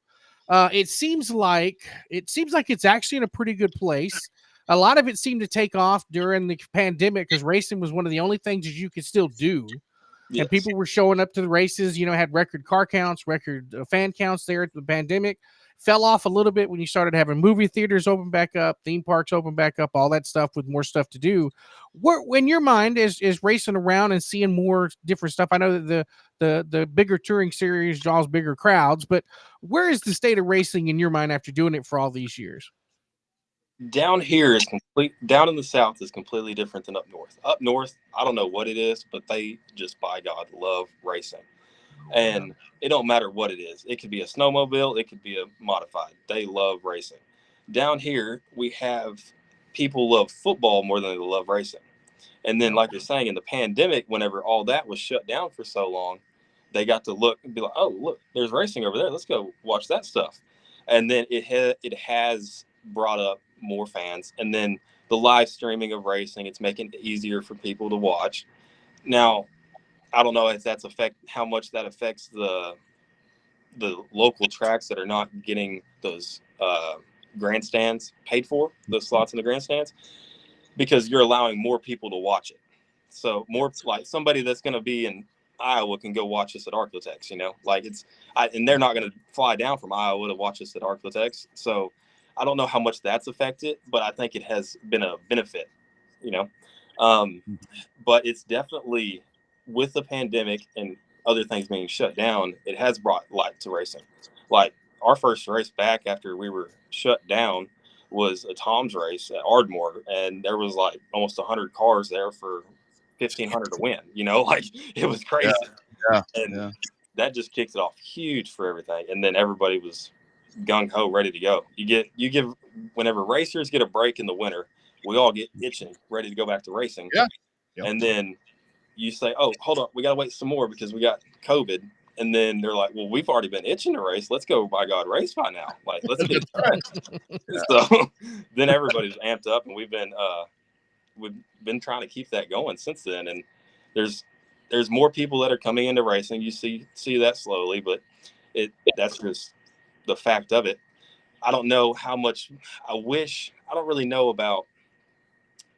it seems like it's actually in a pretty good place. A lot of it seemed to take off during the pandemic because racing was one of the only things that you could still do. Yes. And people were showing up to the races, had record car counts, record fan counts there at the pandemic. Fell off a little bit when you started having movie theaters open back up, theme parks open back up, all that stuff with more stuff to do. When your mind is racing around and seeing more different stuff, I know that the bigger touring series draws bigger crowds, but where is the state of racing in your mind after doing it for all these years? Down here is down in the South is completely different than up north. Up north, I don't know what it is, but they just, by God, love racing. And it don't matter what it is. It could be a snowmobile. It could be a modified. They love racing. Down here, we have people love football more than they love racing. And then, like you're saying, in the pandemic, whenever all that was shut down for so long, they got to look and be like, oh, look, there's racing over there. Let's go watch that stuff. And then it has brought up more fans. And then the live streaming of racing, it's making it easier for people to watch. Now, I don't know if how much that affects the local tracks that are not getting those grandstands paid for, those slots in the grandstands, because you're allowing more people to watch it. So more like somebody that's going to be in Iowa can go watch us at Arklatex, and they're not going to fly down from Iowa to watch us at Arklatex. So I don't know how much that's affected, but I think it has been a benefit, but it's definitely, with the pandemic and other things being shut down, it has brought light to racing. Like our first race back after we were shut down was a Tom's race at Ardmore, and there was like almost 100 cars there for $1,500 to win. It was crazy. That just kicks it off huge for everything. And then everybody was gung ho, ready to go. You give whenever racers get a break in the winter, we all get itching, ready to go back to racing. And then you say, oh, hold on, we got to wait some more because we got COVID. And then they're like, well, we've already been itching to race. Let's go, by God, race by now. Like, let's get it done. So then everybody's amped up, and we've been trying to keep that going since then. And there's more people that are coming into racing. You see that slowly, but that's just the fact of it. I don't know how much I don't really know about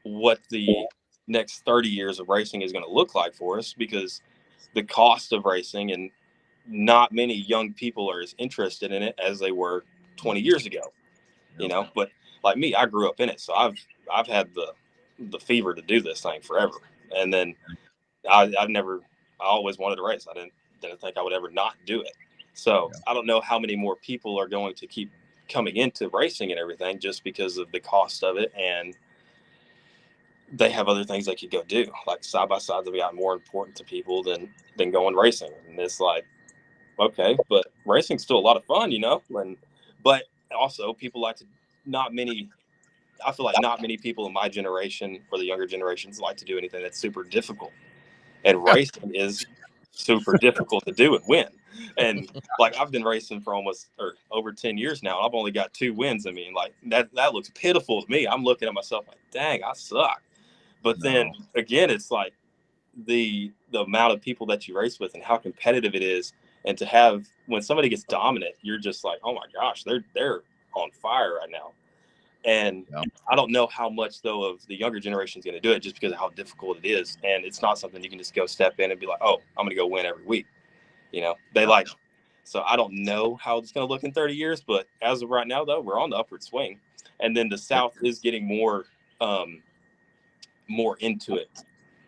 what the next 30 years of racing is going to look like for us, because the cost of racing, and not many young people are as interested in it as they were 20 years ago, you know. But like me, I grew up in it, so I've had the fever to do this thing forever. And then I always wanted to race. I didn't think I would ever not do it. So I don't know how many more people are going to keep coming into racing and everything, just because of the cost of it, and they have other things they could go do. Like side by sides have gotten more important to people than going racing. And it's like, okay, but racing's still a lot of fun, you know. But also people like to, I feel like not many people in my generation or the younger generations like to do anything that's super difficult. And racing is super difficult to do and win. And like, I've been racing for over 10 years now. I've only got 2 wins. I mean, like that looks pitiful to me. I'm looking at myself like, dang, I suck. But then again, it's like the amount of people that you race with and how competitive it is. And to have, when somebody gets dominant, you're just like, oh my gosh, they're on fire right now. And I don't know how much, though, of the younger generation is going to do it, just because of how difficult it is. And it's not something you can just go step in and be like, oh, I'm going to go win every week. You know, so I don't know how it's going to look in 30 years. But as of right now, though, we're on the upward swing. And then the South is getting more into it.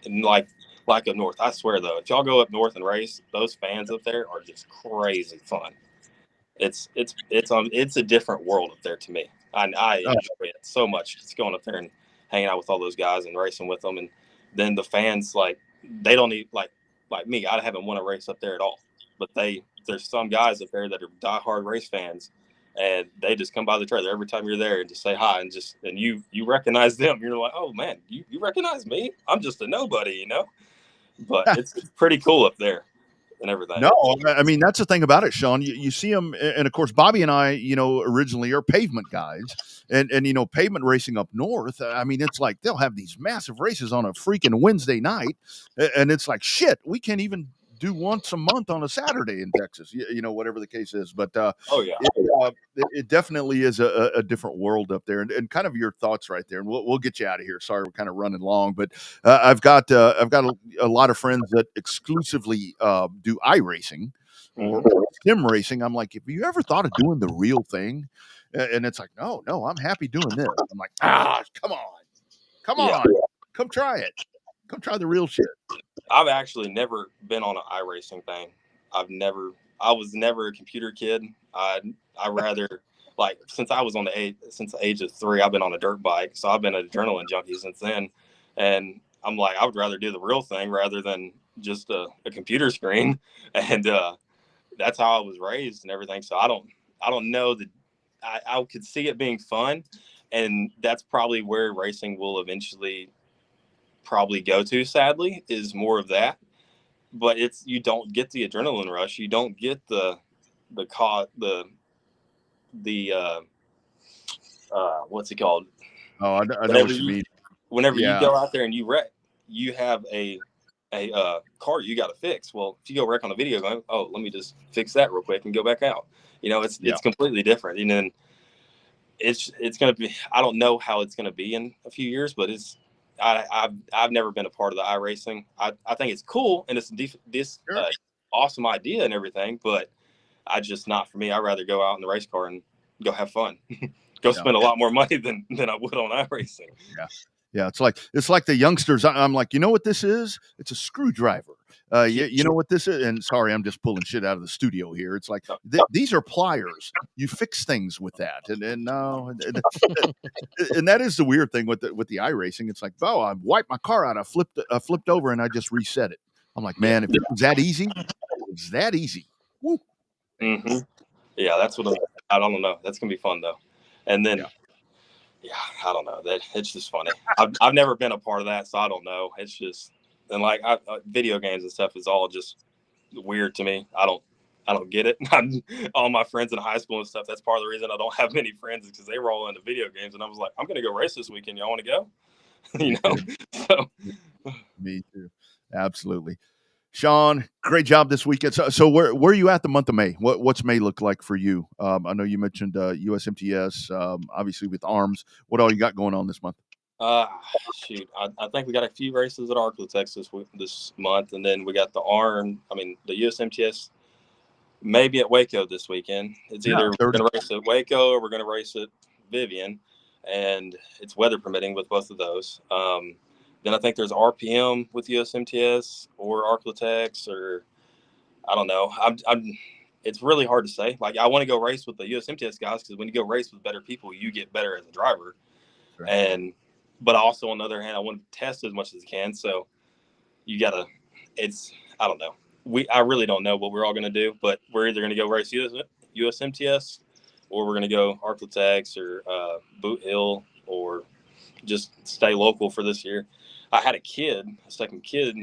And like up north, I swear, though, if y'all go up north and race, those fans up there are just crazy fun. It's a different world up there to me. I enjoy it so much. Just going up there and hanging out with all those guys and racing with them. And then the fans, like, they don't need, like me, I haven't won a race up there at all. But there's some guys up there that are diehard race fans, and they just come by the trailer every time you're there and just say hi, and you recognize them. You're like, oh man, you recognize me? I'm just a nobody, you know. But it's pretty cool up there and everything. No, I mean, that's the thing about it, Sean. You see them, and of course, Bobby and I, you know, originally are pavement guys, and you know, pavement racing up north. I mean, it's like they'll have these massive races on a freaking Wednesday night, and it's like, shit, we can't even do once a month on a Saturday in Texas, you know, whatever the case is. But it definitely is a different world up there, and kind of your thoughts right there. And we'll get you out of here. Sorry, we're kind of running long, but I've got a lot of friends that exclusively do iRacing or sim racing. I'm like, have you ever thought of doing the real thing? And it's like, no, I'm happy doing this. I'm like, come on, come try it. Come try the real shit. I've actually never been on an iRacing thing. I was never a computer kid. I rather, like, since the age of 3, I've been on a dirt bike. So I've been an adrenaline junkie since then. And I'm like, I would rather do the real thing rather than just a computer screen. And that's how I was raised and everything. So I don't know that I could see it being fun. And that's probably where racing will eventually probably go to, sadly, is more of that. But you don't get the adrenaline rush. You don't get the what's it called? Oh, I know what you mean. Whenever you go out there and you wreck, you have a car you got to fix. Well, if you go wreck on a video game, oh, let me just fix that real quick and go back out. You know, it's completely different. And then it's going to be, I don't know how it's going to be in a few years, but I've never been a part of the iRacing. I think it's cool, and it's this awesome idea and everything, but just not for me. I'd rather go out in the race car and go have fun. Spend a lot more money than I would on iRacing. Yeah, it's like the youngsters. I'm like, you know what this is? It's a screwdriver. You know what this is? And sorry, I'm just pulling shit out of the studio here. It's like these are pliers. You fix things with that, and no, and that is the weird thing with the iRacing. It's like, oh, I wiped my car out. I flipped over, and I just reset it. I'm like, man, if it was that easy, it's that easy. Woo. Mm-hmm. Yeah, that's what I don't know. That's gonna be fun though, and then. Yeah, I don't know. It's just funny. I've never been a part of that, so I don't know. It's just, and like video games and stuff is all just weird to me. I don't get it. All my friends in high school and stuff, that's part of the reason I don't have many friends, because they were all into video games. And I was like, I'm going to go race this weekend. Y'all want to go? So. Me too. Absolutely. Sean, great job this weekend. So where are you at the month of May? What's May look like for you? I know you mentioned USMTS, obviously with arms. What all you got going on this month? Shoot, I think we got a few races at Arclitex this month, and then we got the USMTS maybe at Waco this weekend. It's either we're going to race at Waco or we're going to race at Vivian, and it's weather permitting with both of those. Then I think there's RPM with USMTS or Arclitex, or I don't know. It's really hard to say. Like, I want to go race with the USMTS guys, because when you go race with better people, you get better as a driver. Right. But also on the other hand, I want to test as much as I can. So I don't know. I really don't know what we're all going to do, but we're either going to go race USMTS, or we're going to go Arclitex or Boot Hill, or just stay local for this year. I had a second kid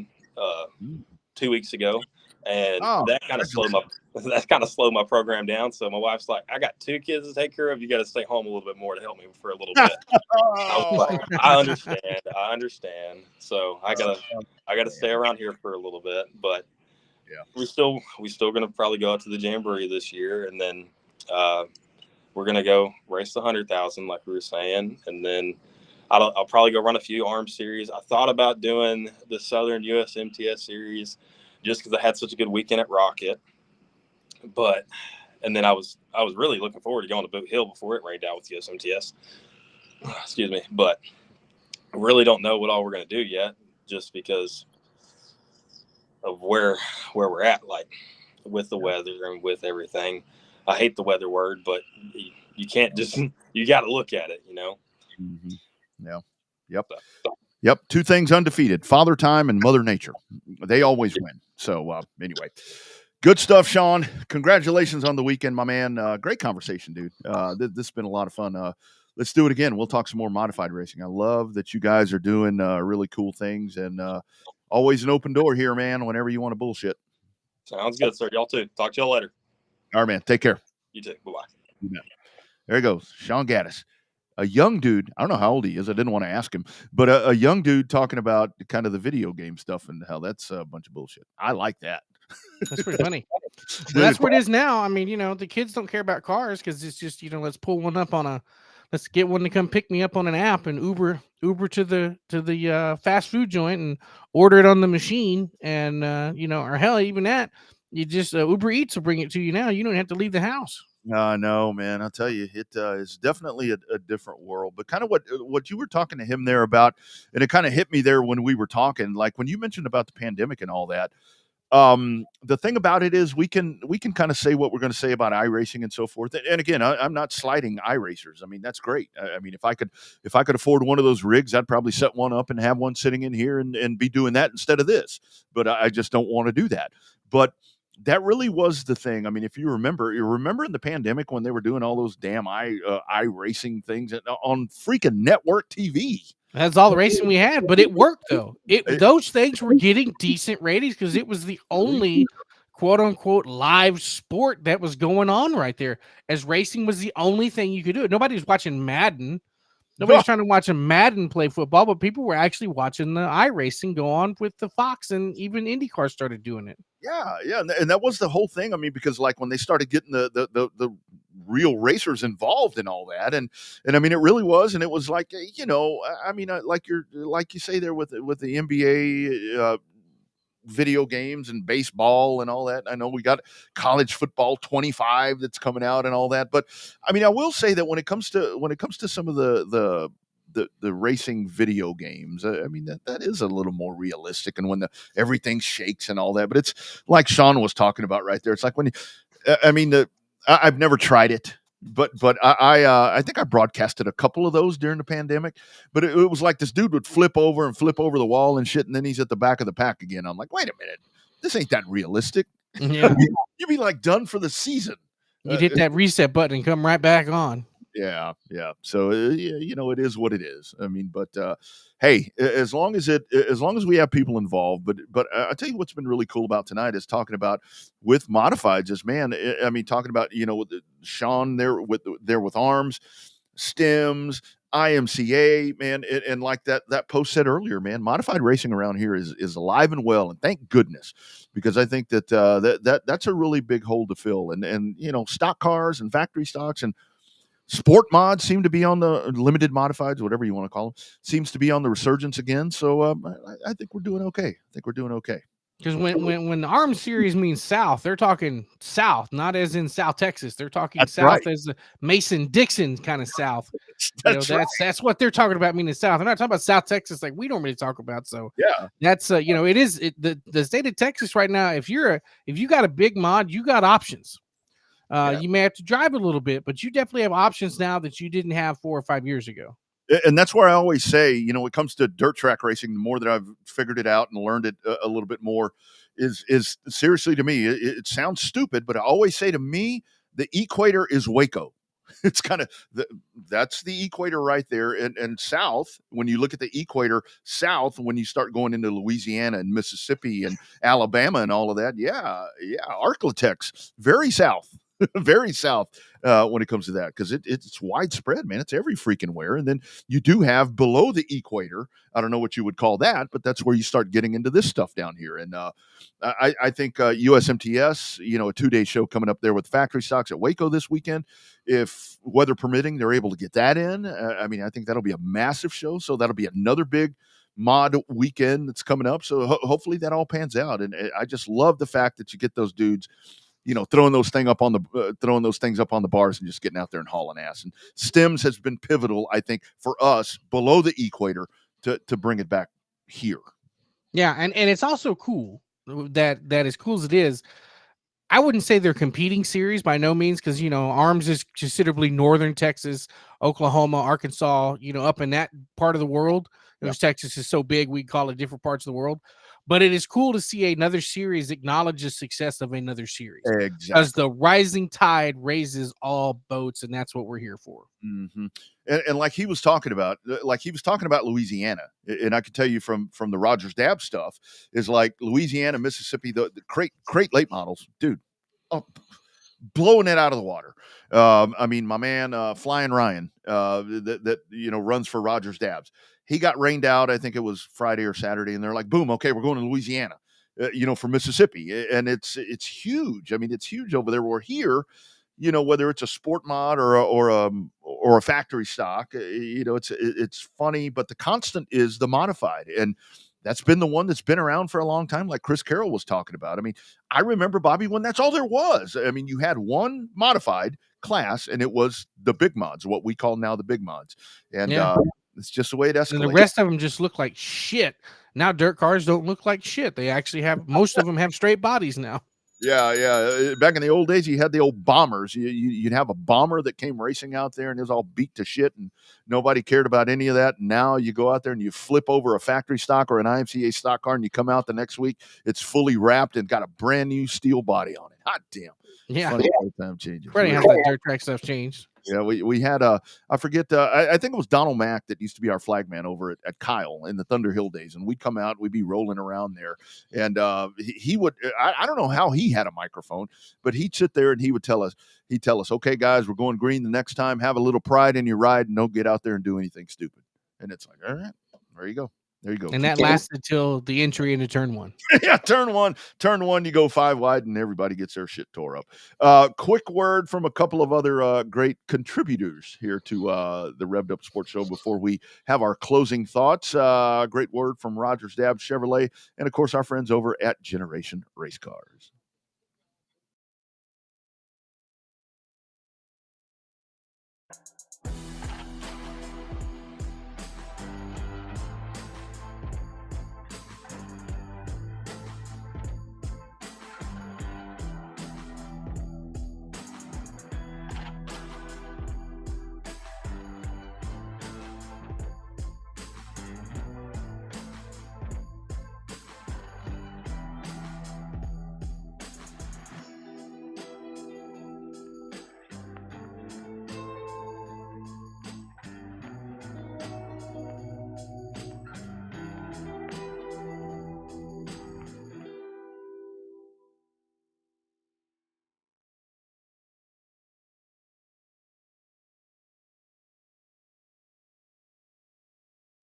2 weeks ago, and that kind of slowed my program down. So my wife's like, I got 2 kids to take care of. You got to stay home a little bit more to help me for a little bit. I was like, I understand. So I gotta stay around here for a little bit, but yeah, we still gonna probably go out to the Jamboree this year, and then we're gonna go race the 100,000 like we were saying, and then I'll probably go run a few arm series. I thought about doing the Southern USMTS series just because I had such a good weekend at Rocket, and then I was really looking forward to going to Boot Hill before it rained out with USMTS. Excuse me, but I really don't know what all we're going to do yet, just because of where we're at, like with the weather and with everything. I hate the weather word, but you can't just, you got to look at it, you know? Mm-hmm. Yeah. Yep. 2 things undefeated: Father Time and Mother Nature. They always win. So anyway, good stuff, Sean. Congratulations on the weekend, my man. Great conversation, dude. This has been a lot of fun. Let's do it again. We'll talk some more modified racing. I love that you guys are doing really cool things, and always an open door here, man, whenever you want to bullshit. Sounds good, sir. Y'all too. Talk to y'all later. All right, man. Take care. You too. Bye-bye. There he goes, Sean Gaddis. A young dude. I don't know how old he is. I didn't want to ask him, but a young dude talking about kind of the video game stuff and how that's a bunch of bullshit. I like that. That's pretty funny. Well, that's what it is now. I mean, the kids don't care about cars, because it's just, let's pull one up let's get one to come pick me up on an app, and Uber to the fast food joint and order it on the machine. And, or hell, even that, you just Uber Eats will bring it to you now. You don't have to leave the house. No, man. I'll tell you, it is definitely a different world. But kind of what you were talking to him there about, and it kind of hit me there when we were talking, like when you mentioned about the pandemic and all that. The thing about it is we can kind of say what we're going to say about iRacing and so forth. And again, I'm not slighting iRacers. I mean, that's great. I mean, if I could afford one of those rigs, I'd probably set one up and have one sitting in here and be doing that instead of this. But I just don't want to do that. But that really was the thing. I mean, if you remember in the pandemic when they were doing all those damn iRacing things on freaking network TV. That's all the racing we had, but it worked though. Those things were getting decent ratings because it was the only quote unquote live sport that was going on right there. As racing was the only thing you could do. Nobody was watching Madden. Nobody's trying to watch a Madden play football, but people were actually watching the iRacing go on with the Fox, and even IndyCar started doing it. Yeah, and that was the whole thing. I mean, because like when they started getting the real racers involved in all that, and I mean, it really was, and it was like, I mean, like you say there with the NBA. Video games and baseball and all that. I know we got college football 25 that's coming out and all that, but I mean, I will say that when it comes to some of the racing video games, I mean, that is a little more realistic, and when everything shakes and all that. But it's like Sean was talking about right there. It's like when I've never tried it. But I think I broadcasted a couple of those during the pandemic, but it was like this dude would flip over the wall and shit, and then he's at the back of the pack again. I'm like, wait a minute, this ain't that realistic. Yeah. You'd be like done for the season. You'd hit that reset button and come right back on. Yeah. So it is what it is. I mean, but hey, as long as we have people involved, but I tell you what's been really cool about tonight is talking about with modifieds. Is man, I mean, talking about with Sean there with arms, stems, IMCA, man, and like that post said earlier, man, modified racing around here is alive and well, and thank goodness, because I think that that's a really big hole to fill, and stock cars and factory stocks and sport mods seem to be on the limited modifieds, whatever you want to call them, seems to be on the resurgence again. So I think we're doing okay. Because when the ARM series means South, they're talking South, not as in South Texas. They're talking That's South right. as the Mason-Dixon kind of South. That's right. That's what they're talking about, meaning South. They're not talking about South Texas like we normally talk about. So Yeah, that's it is the state of Texas right now. If you got a big mod, you got options. You may have to drive a little bit, but you definitely have options now that you didn't have 4 or 5 years ago. and that's where I always say, when it comes to dirt track racing, the more that I've figured it out and learned it a little bit more, is seriously to me, it sounds stupid, but I always say to me, the equator is Waco. It's kind of that's the equator right there, and south. When you look at the equator, south, when you start going into Louisiana and Mississippi and Alabama and all of that, Arklatex, very south. Very south when it comes to that, because it's widespread, man. It's every freaking where. And then you do have below the equator, I don't know what you would call that, but that's where you start getting into this stuff down here. And I think USMTS, a 2-day show coming up there with factory stocks at Waco this weekend. If weather permitting, they're able to get that in. I think that'll be a massive show. So that'll be another big mod weekend that's coming up. So hopefully that all pans out. And I just love the fact that you get those dudes throwing those things up on the bars and just getting out there and hauling ass. And stems has been pivotal, I think, for us below the equator to bring it back here. Yeah, and it's also cool that as cool as it is, I wouldn't say they're competing series by no means, because ARMS is considerably northern Texas, Oklahoma, Arkansas, up in that part of the world. Because Texas is so big, we call it different parts of the world. But it is cool to see another series acknowledge the success of another series. Exactly. Because the rising tide raises all boats, and that's what we're here for. Mm-hmm. And like he was talking about Louisiana, and I can tell you from the Rogers Dab stuff, is like Louisiana, Mississippi, the crate late models, dude, blowing it out of the water. My man, Flying Ryan, that runs for Rogers Dabs. He got rained out. I think it was Friday or Saturday, and they're like, "Boom, okay, we're going to Louisiana." For Mississippi, and it's huge. I mean, it's huge over there. We're here, whether it's a sport mod or a factory stock. It's funny, but the constant is the modified, and that's been the one that's been around for a long time, like Chris Carroll was talking about. I mean, I remember, Bobby, when that's all there was. I mean, you had one modified class, and it was the big mods, what we call now the big mods, and it's just the way it escalates. And the rest of them just look like shit. Now dirt cars don't look like shit. They actually have, most of them have straight bodies now. Yeah. Back in the old days, you had the old bombers. You'd have a bomber that came racing out there, and it was all beat to shit, and nobody cared about any of that. And now you go out there and you flip over a factory stock or an IMCA stock car, and you come out the next week, it's fully wrapped and got a brand new steel body on it. Hot damn. Yeah. Funny how time changes. Funny how that dirt track stuff changed. Yeah, we had I forget, I think it was Donald Mack that used to be our flagman over at Kyle in the Thunder Hill days, and we'd come out, we'd be rolling around there, and he would, I don't know how he had a microphone, but he'd sit there and he'd tell us, okay, guys, we're going green the next time, have a little pride in your ride, and don't get out there and do anything stupid. And it's like, all right, there you go. And that lasted till the entry into turn one. Yeah, turn one, you go 5 wide, and everybody gets their shit tore up. Quick word from a couple of other great contributors here to the Revved Up Sports Show before we have our closing thoughts. Great word from Rogers Dab Chevrolet, and of course our friends over at Generation Race Cars.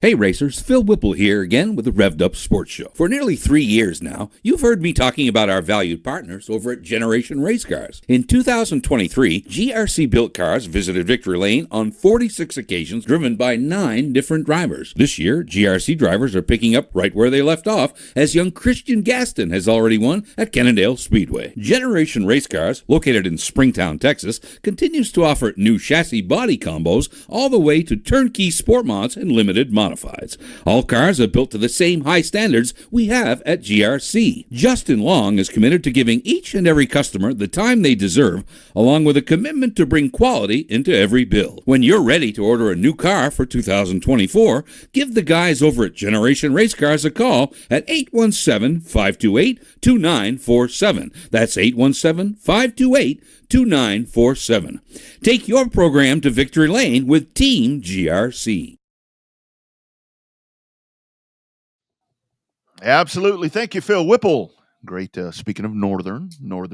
Hey racers, Phil Whipple here again with the Revved Up Sports Show. For nearly 3 years now, you've heard me talking about our valued partners over at Generation Race Cars. In 2023, GRC built cars visited Victory Lane on 46 occasions, driven by 9 different drivers. This year, GRC drivers are picking up right where they left off, as young Christian Gaston has already won at Cannondale Speedway. Generation Race Cars, located in Springtown, Texas, continues to offer new chassis body combos all the way to turnkey sport mods and limited modifieds. All cars are built to the same high standards we have at GRC. Justin Long is committed to giving each and every customer the time they deserve, along with a commitment to bring quality into every build. When you're ready to order a new car for 2024, give the guys over at Generation Race Cars a call at 817-528-2947. That's 817-528-2947. Take your program to victory lane with Team GRC. Absolutely. Thank you, Phil Whipple. Great. Speaking of northern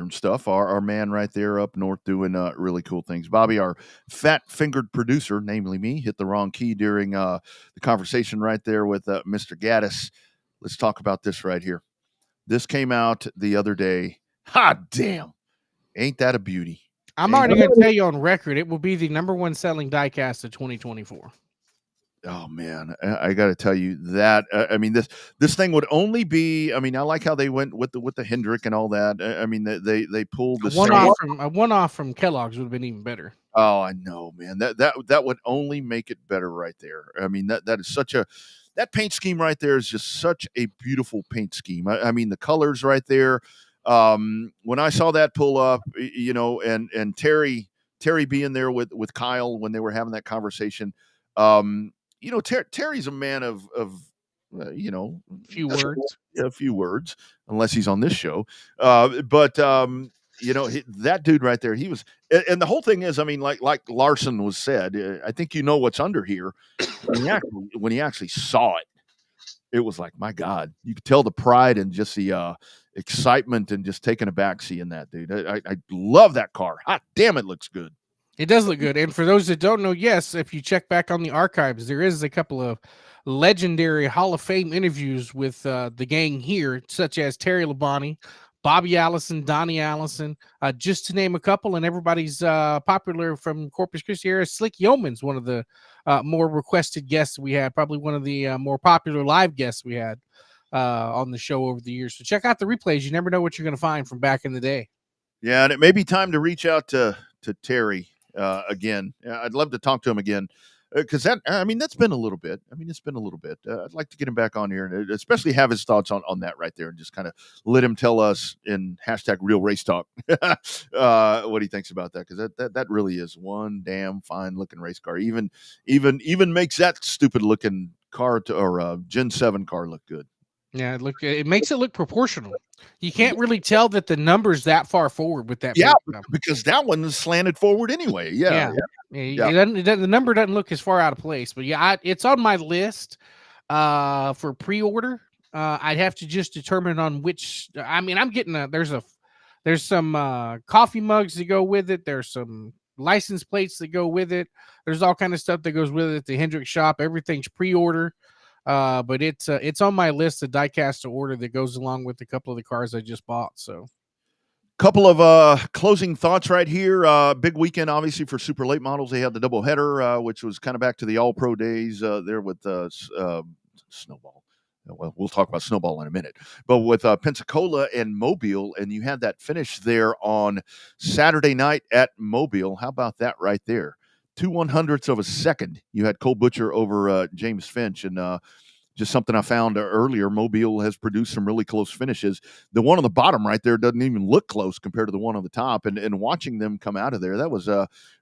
stuff, our man right there up north doing really cool things. Bobby, our fat-fingered producer, namely me, hit the wrong key during the conversation right there with Mr. Gaddis. Let's talk about this right here. This came out the other day. Hot damn. Ain't that a beauty? I'm already going to tell you on record, it will be the #1 selling diecast of 2024. Oh man, I got to tell you that. I mean, this thing would only be. I mean, I like how they went with the Hendrick and all that. I mean, they pulled the one off from Kellogg's would have been even better. Oh, I know, man. That would only make it better right there. I mean, that is such a that paint scheme right there is just such a beautiful paint scheme. I mean, the colors right there. When I saw that pull up, you know, and Terry being there with Kyle when they were having that conversation. You know, Terry's a man of you know, few words. Yeah, a few words, unless he's on this show. But you know, that dude right there, he was, and the whole thing is, I mean, like Larson was said, I think you know what's under here. When he actually saw it was like, my God, you could tell the pride and just the excitement and just taking a backseat in that, dude. I love that car. Hot damn, it looks good. It does look good. And for those that don't know, yes, if you check back on the archives, there is a couple of legendary Hall of Fame interviews with the gang here, such as Terry Labonte, Bobby Allison, Donnie Allison, just to name a couple. And everybody's popular from Corpus Christi area. Slick Yeoman's one of the more requested guests we had, probably one of the more popular live guests we had on the show over the years. So check out the replays. You never know what you're going to find from back in the day. Yeah, and it may be time to reach out to Terry again. I'd love to talk to him again because that's been a little bit. I mean, it's been a little bit. I'd like to get him back on here and especially have his thoughts on that right there and just kind of let him tell us in #Real Race Talk what he thinks about that, because that really is one damn fine looking race car. Even makes that stupid looking car or Gen 7 car look good. Yeah, it makes it look proportional. You can't really tell that the number's that far forward with that. Yeah, because that one is slanted forward anyway. Yeah. The number doesn't look as far out of place. But yeah, it's on my list for pre-order. I'd have to just determine on which. I mean, I'm getting there's some coffee mugs that go with it. There's some license plates that go with it. There's all kind of stuff that goes with it. The Hendrick shop, everything's pre-order. But it's on my list of diecast to order that goes along with a couple of the cars I just bought. So, couple of closing thoughts right here. Big weekend, obviously, for super late models. They had the doubleheader, which was kind of back to the all pro days there with Snowball. Well, we'll talk about Snowball in a minute, but with Pensacola and Mobile, and you had that finish there on Saturday night at Mobile. How about that right there? 2/100ths of a second. You had Cole Butcher over James Finch, and just something I found earlier. Mobile has produced some really close finishes. The one on the bottom right there doesn't even look close compared to the one on the top. And watching them come out of there, that was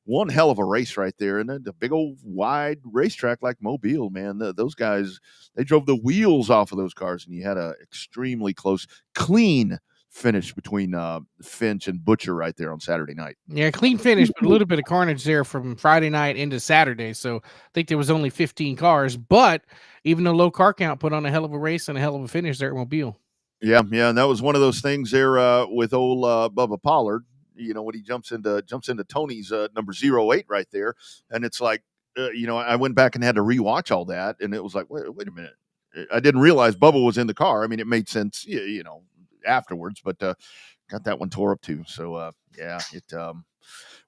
one hell of a race right there. And then the big old wide racetrack like Mobile, man, those guys, they drove the wheels off of those cars, and you had a extremely close, clean finish between Finch and Butcher right there on Saturday night. Yeah, clean finish, but a little bit of carnage there from Friday night into Saturday. So I think there was only 15 cars, but even a low car count put on a hell of a race and a hell of a finish there at Mobile. Yeah, and that was one of those things there with old Bubba Pollard. You know, when he jumps into Tony's number 08 right there, and it's like, I went back and had to rewatch all that, and it was like, wait a minute. I didn't realize Bubba was in the car. I mean, it made sense, afterwards, but got that one tore up too. So it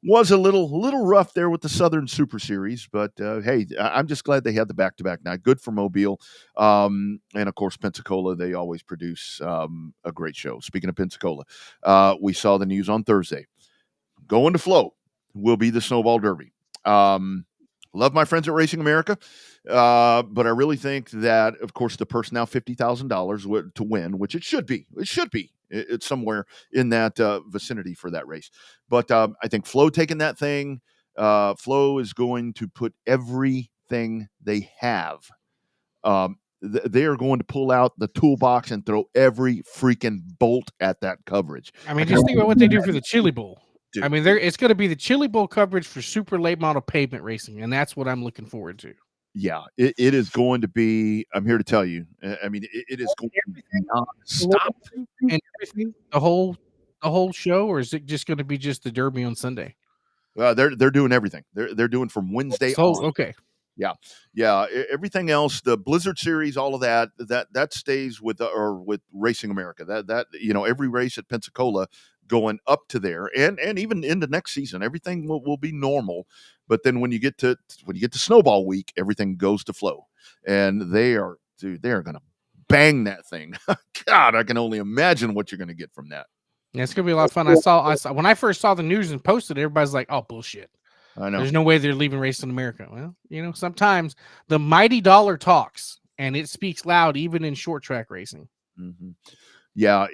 was a little rough there with the Southern Super Series, but hey, I'm just glad they had the back-to-back night. Good for Mobile, and of course Pensacola. They always produce a great show. Speaking of Pensacola, we saw the news on Thursday. Going to FLO will be the Snowball Derby. Love my friends at Racing America, but I really think that, of course, the purse now $50,000 to win, which it should be. It should be. It's somewhere in that vicinity for that race. But I think FLO taking that thing, FLO is going to put everything they have. They are going to pull out the toolbox and throw every freaking bolt at that coverage. I mean, just think about what they do for the Chili Bowl. Dude. I mean, it's going to be the Chili Bowl coverage for super late model pavement racing, and that's what I'm looking forward to. Yeah, it is going to be. I'm here to tell you. I mean, it is going to be non-stop. And everything, the whole show, or is it just going to be just the Derby on Sunday? They're doing everything. They're doing from Wednesday on. Okay. Yeah. Everything else, the Blizzard Series, all of that stays with Racing America. That every race at Pensacola going up to there, and even into next season, everything will be normal. But then when you get to Snowball Week, everything goes to FLO, and they are going to bang that thing. God, I can only imagine what you're going to get from that. Yeah, it's going to be a lot of fun. I saw when I first saw the news and posted it, everybody's like, "Oh, bullshit." I know. There's no way they're leaving Racing America. Well, sometimes the mighty dollar talks, and it speaks loud even in short track racing. Mm-hmm. Yeah,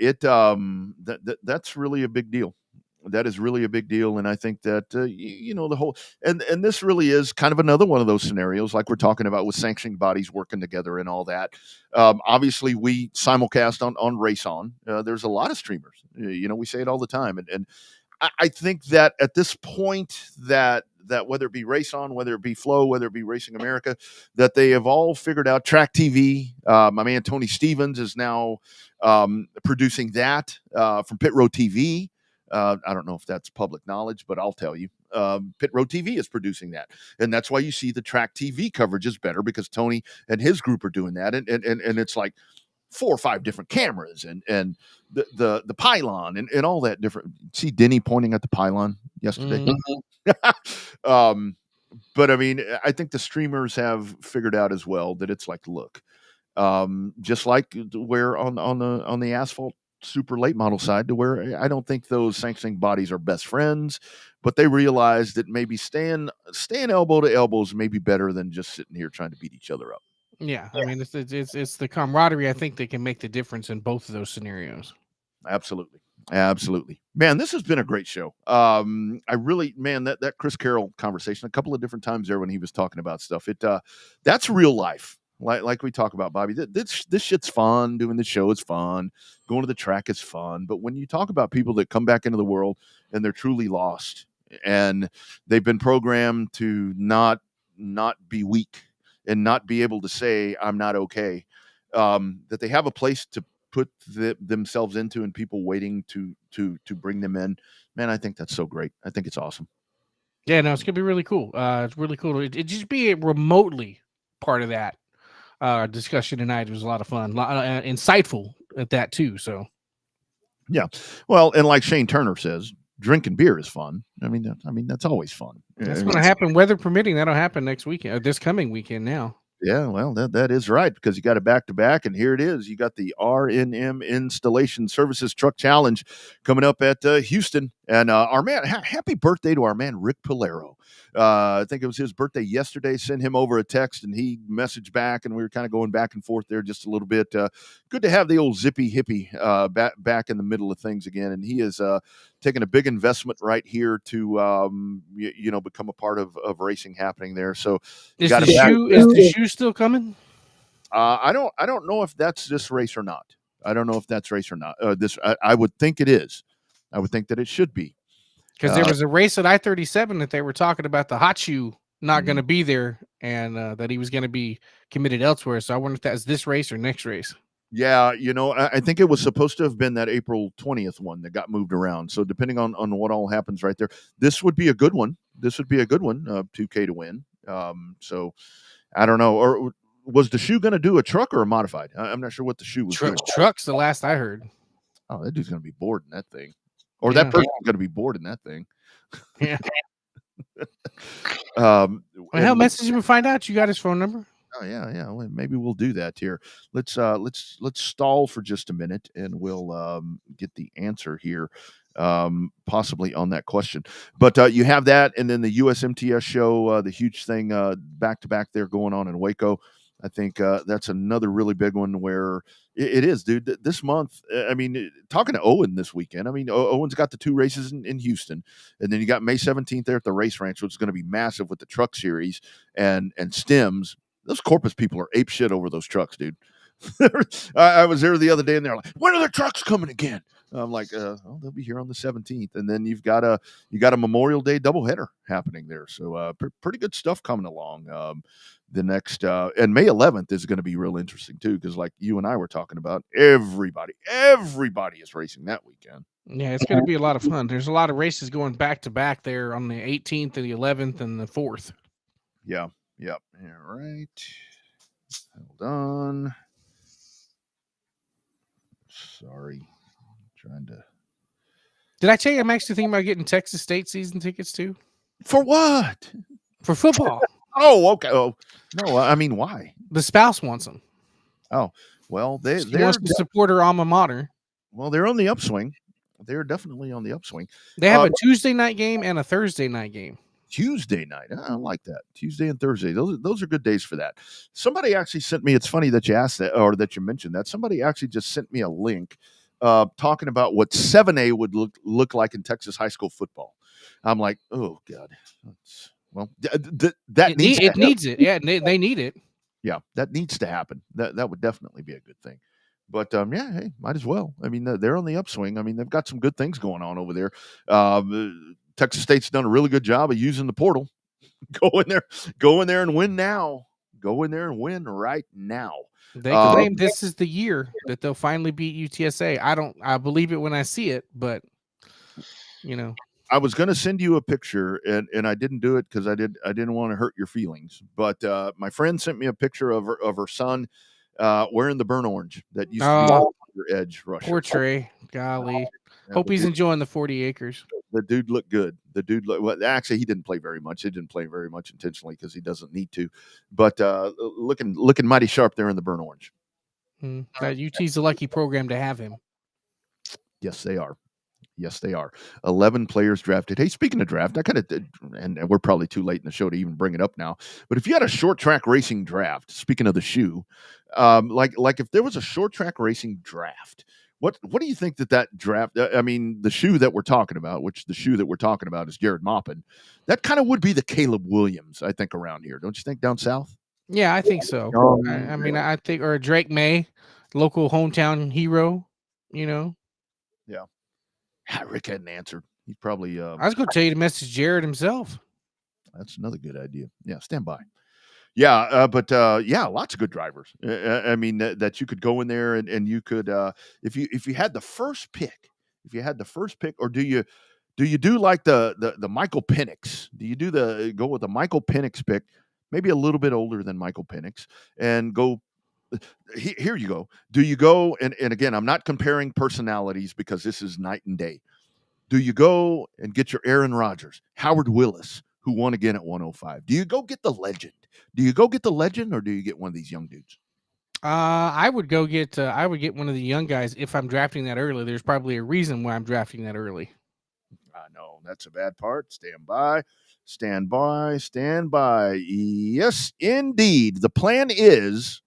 that's really a big deal. That is really a big deal, and I think that the whole and this really is kind of another one of those scenarios, like we're talking about with sanctioning bodies working together and all that. Obviously, we simulcast on Race On. There's a lot of streamers. We say it all the time, and I think that at this point that whether it be Race On, whether it be FLO, whether it be Racing America, that they have all figured out Track TV. My man Tony Stevens is now producing that from Pit Road TV. I don't know if that's public knowledge, but I'll tell you, Pit Road TV is producing that. And that's why you see the Track TV coverage is better, because Tony and his group are doing that. And it's like 4 or 5 different cameras and the pylon and all that different. See Denny pointing at the pylon yesterday. Mm-hmm. But I mean, I think the streamers have figured out as well that it's like, look, just like where on the asphalt super late model side, to where I don't think those sanctioning bodies are best friends, but they realize that maybe staying elbow to elbow is maybe better than just sitting here trying to beat each other up. Yeah, I mean, it's the camaraderie, I think, that can make the difference in both of those scenarios. Absolutely, man. This has been a great show. I really, man, that Chris Carroll conversation a couple of different times there when he was talking about stuff. That's real life. Like we talk about, Bobby, this shit's fun. Doing the show is fun. Going to the track is fun. But when you talk about people that come back into the world and they're truly lost, and they've been programmed to not be weak and not be able to say I'm not okay, that they have a place to put themselves into, and people waiting to bring them in. Man, I think that's so great. I think it's awesome. Yeah, no, it's gonna be really cool. It's really cool. It just be remotely part of that discussion tonight. It was a lot of fun, insightful at that too. So, yeah, well, and like Shane Turner says, drinking beer is fun. I mean, that's always fun. That's going to happen, weather permitting. That'll happen next weekend, or this coming weekend now. Yeah, well, that is right, because you got a back-to-back, and here it is. You got the R&M Installation Services Truck Challenge coming up at Houston. And our man, happy birthday to our man, Rick Polero. I think it was his birthday yesterday. Sent him over a text, and he messaged back, and we were kind of going back and forth there just a little bit. Good to have the old zippy hippie back in the middle of things again. And he is taking a big investment right here to, become a part of racing happening there. So is the shoe still coming? I don't know if that's this race or not. I would think it is. I would think that it should be. Because there was a race at I-37 that they were talking about the hot shoe not going to be there, and that he was going to be committed elsewhere. So I wonder if that's this race or next race. Yeah, I think it was supposed to have been that April 20th one that got moved around. So depending on what all happens right there, this would be a good one. 2K to win. So I don't know. Or was the shoe going to do a truck or a modified? I'm not sure what the shoe was doing. Truck's the last I heard. Oh, that dude's going to be bored in that thing. Or that person's going to be bored in that thing. Yeah. Well, hell, message him and find out. You got his phone number. Oh yeah. Well, maybe we'll do that here. Let's stall for just a minute, and we'll get the answer here, possibly on that question. But you have that, and then the USMTS show, the huge thing back to back there going on in Waco. I think that's another really big one where it is, dude. This month, I mean, talking to Owen this weekend, I mean, Owen's got the 2 races in Houston, and then you got May 17th there at the Race Ranch, which is going to be massive with the truck series and stems. Those Corpus people are ape shit over those trucks, dude. I was there the other day, and they're like, "When are the trucks coming again?" I'm like, "Oh, they'll be here on the 17th." And then you got a Memorial Day doubleheader happening there, so pretty good stuff coming along. The next and May 11th is going to be real interesting too, because like you and I were talking about, everybody is racing that weekend. Yeah, it's going to be a lot of fun. There's a lot of races going back to back there on the 18th and the 11th and the 4th. Yeah. All right. Hold on. Sorry. Trying to. Did I tell you I'm actually thinking about getting Texas State season tickets too? For what? For football. Oh, okay. Oh, no. I mean, why? The spouse wants them. Oh, well, they wants to support her alma mater. Well, they're on the upswing. They're definitely on the upswing. They have a Tuesday night game and a Thursday night game. Tuesday night. I like that. Tuesday and Thursday. Those are good days for that. Somebody actually sent me, it's funny that you asked that, or that you mentioned that. Somebody actually just sent me a link talking about what 7A would look like in Texas high school football. I'm like, oh God. That needs it. Yeah, they need it. Yeah, that needs to happen. That would definitely be a good thing. But yeah, hey, might as well. I mean, they're on the upswing. I mean, they've got some good things going on over there. Texas State's done a really good job of using the portal. Go in there and win now. Go in there and win right now. They claim this is the year that they'll finally beat UTSA. I believe it when I see it, but you know. I was going to send you a picture, and I didn't do it because I didn't want to hurt your feelings. But my friend sent me a picture of her son wearing the burnt orange that used to be your edge rusher. Poor Trey, golly. Hope he's enjoying the 40 acres. The dude looked good. Actually, he didn't play very much. He didn't play very much intentionally because he doesn't need to. But looking mighty sharp there in the burnt orange. UT's a lucky program to have him. Yes, they are. 11 players drafted. Hey, speaking of draft, I kind of did, and we're probably too late in the show to even bring it up now. But if you had a short track racing draft, speaking of the shoe, like if there was a short track racing draft, what do you think that draft? I mean, the shoe that we're talking about, is Jared Maupin. That kind of would be the Caleb Williams, I think, around here. Don't you think, down south? Yeah, I think so. I mean, I think, or Drake May, local hometown hero. You know. Yeah. Rick hadn't answered. He's probably. I was going to tell you to message Jared himself. That's another good idea. Yeah, stand by. Yeah, but lots of good drivers. I mean, that you could go in there and you could, if you had the first pick, or do you do like the Michael Penix? Do you go with the Michael Penix pick, maybe a little bit older than Michael Penix, and go? Here you go. Do you go and again, I'm not comparing personalities because this is night and day. Do you go and get your Aaron Rodgers, Howard Willis, who won again at 105? Do you go get the legend? Or do you get one of these young dudes? I would get one of the young guys if I'm drafting that early. There's probably a reason why I'm drafting that early. I know that's a bad part. Stand by. Yes, indeed. The plan is,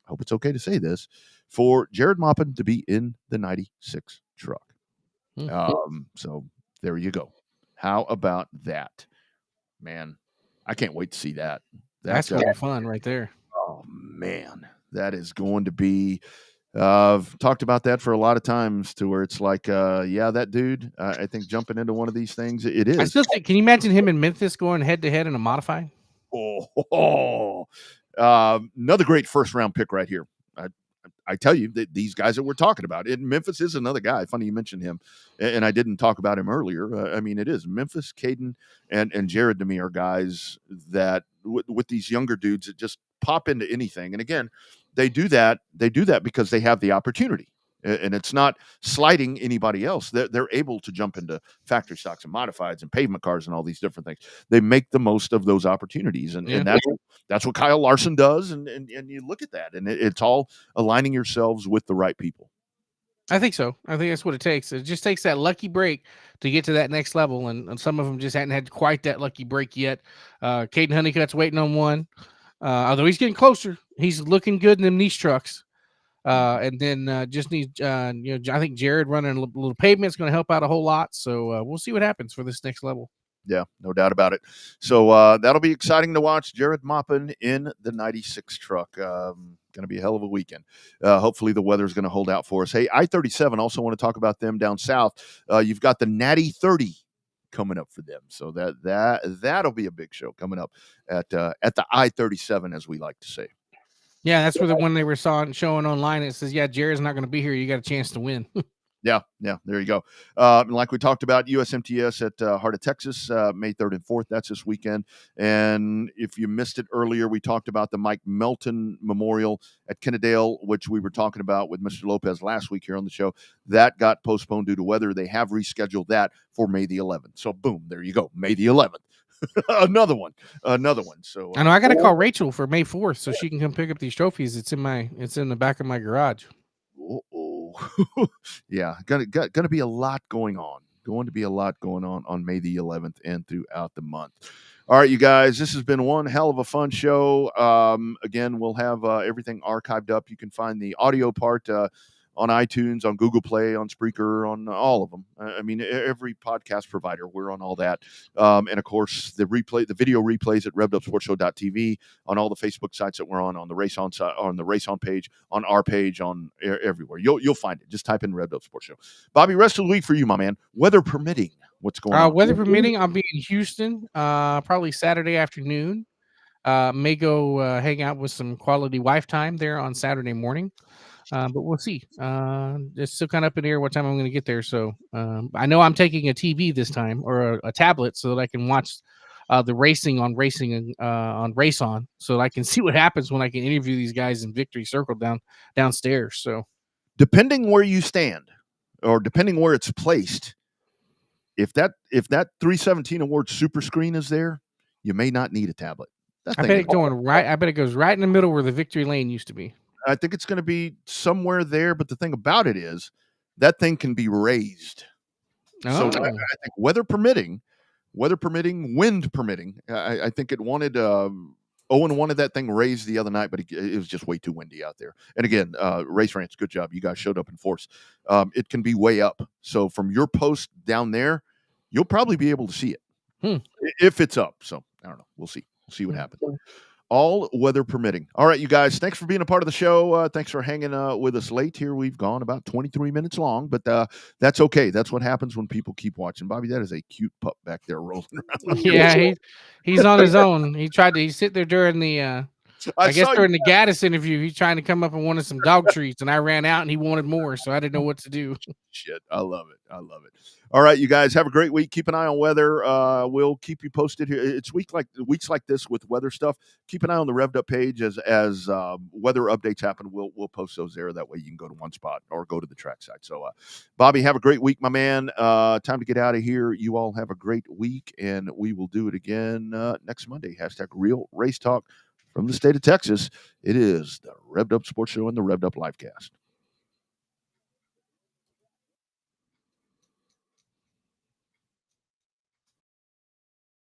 I hope it's okay to say this, for Jared Maupin to be in the 96 truck. So there you go. How about that? Man, I can't wait to see that. That's going to be fun right there. Oh, man. That is going to be I've talked about that for a lot of times to where it's like, that dude, I think jumping into one of these things, it is. I still think, can you imagine him in Memphis going head-to-head in a modified? Another great first-round pick right here. I tell you that these guys that we're talking about, Memphis is another guy. Funny you mentioned him, and I didn't talk about him earlier. I mean, it is Memphis, Caden, and Jared to me are guys that with these younger dudes that just pop into anything. And again, they do that because they have the opportunity. And it's not slighting anybody else. They're able to jump into factory stocks and modifieds and pavement cars and all these different things. They make the most of those opportunities, and that's what Kyle Larson does. And you look at that, and it's all aligning yourselves with the right people. I think so. I think that's what it takes. It just takes that lucky break to get to that next level, and some of them just hadn't had quite that lucky break yet. Caden Honeycutt's waiting on one, although he's getting closer. He's looking good in them niche trucks. And then just needs, I think Jared running a little pavement is going to help out a whole lot. So we'll see what happens for this next level. Yeah, no doubt about it. So that'll be exciting to watch. Jared mopping in the 96 truck. Going to be a hell of a weekend. Hopefully the weather's going to hold out for us. Hey, I-37, also want to talk about them down south. You've got the Natty 30 coming up for them. So that'll be a big show coming up at the I-37, as we like to say. Yeah, that's where the one they were showing online. It says, yeah, Jared's not going to be here. You got a chance to win. Yeah, there you go. Like we talked about, USMTS at Heart of Texas, May 3rd and 4th. That's this weekend. And if you missed it earlier, we talked about the Mike Melton Memorial at Kennedale, which we were talking about with Mr. Lopez last week here on the show. That got postponed due to weather. They have rescheduled that for May the 11th. So, boom, there you go, May the 11th. another one. So I know I got to call Rachel for May 4th so she can come pick up these trophies. It's in the back of my garage. Yeah, gonna be a lot going on. Going to be a lot going on May the 11th and throughout the month. All right, you guys, this has been one hell of a fun show. Again, we'll have everything archived up. You can find the audio part on iTunes, on Google Play, on Spreaker, on all of them. I mean, every podcast provider, we're on all that. And of course, the video replays at RevvedUpSportsShow.tv, on all the Facebook sites that we're on the Race On site, on the Race On page, on our page, on everywhere. You'll find it. Just type in Revved Up Sports Show. Bobby, rest of the week for you, my man. Weather permitting, what's going on? Weather permitting, I'll be in Houston probably Saturday afternoon. May go hang out with some quality wife time there on Saturday morning. But we'll see. It's still kind of up in the air what time I'm going to get there. So I know I'm taking a TV this time, or a tablet, so that I can watch the racing on Race On, so that I can see what happens when I can interview these guys in Victory Circle downstairs. So depending where you stand, or depending where it's placed, if that 317 award super screen is there, you may not need a tablet. I bet it goes right in the middle where the Victory Lane used to be. I think it's going to be somewhere there, but the thing about it is that thing can be raised. So I think weather permitting, wind permitting. I think it wanted Owen wanted that thing raised the other night, but it was just way too windy out there. And again, Race Ranch, good job. You guys showed up in force. It can be way up. So from your post down there, you'll probably be able to see it if it's up. So I don't know. We'll see. We'll see what happens. All weather permitting. All right, you guys, thanks for being a part of the show. Thanks for hanging with us late here. We've gone about 23 minutes long, but that's okay. That's what happens when people keep watching. Bobby, that is a cute pup back there rolling around. Yeah, he's on his own. He sit there during the during the Gaddis interview. He's trying to come up and wanted some dog treats, and I ran out and he wanted more, so I didn't know what to do. Shit, I love it. All right, you guys, have a great week. Keep an eye on weather. We'll keep you posted here. It's weeks like this with weather stuff. Keep an eye on the Revved Up page as weather updates happen. We'll post those there. That way you can go to one spot or go to the track site. So, Bobby, have a great week, my man. Time to get out of here. You all have a great week, and we will do it again next Monday. #Real Race Talk from the state of Texas. It is the Revved Up Sports Show and the Revved Up Livecast.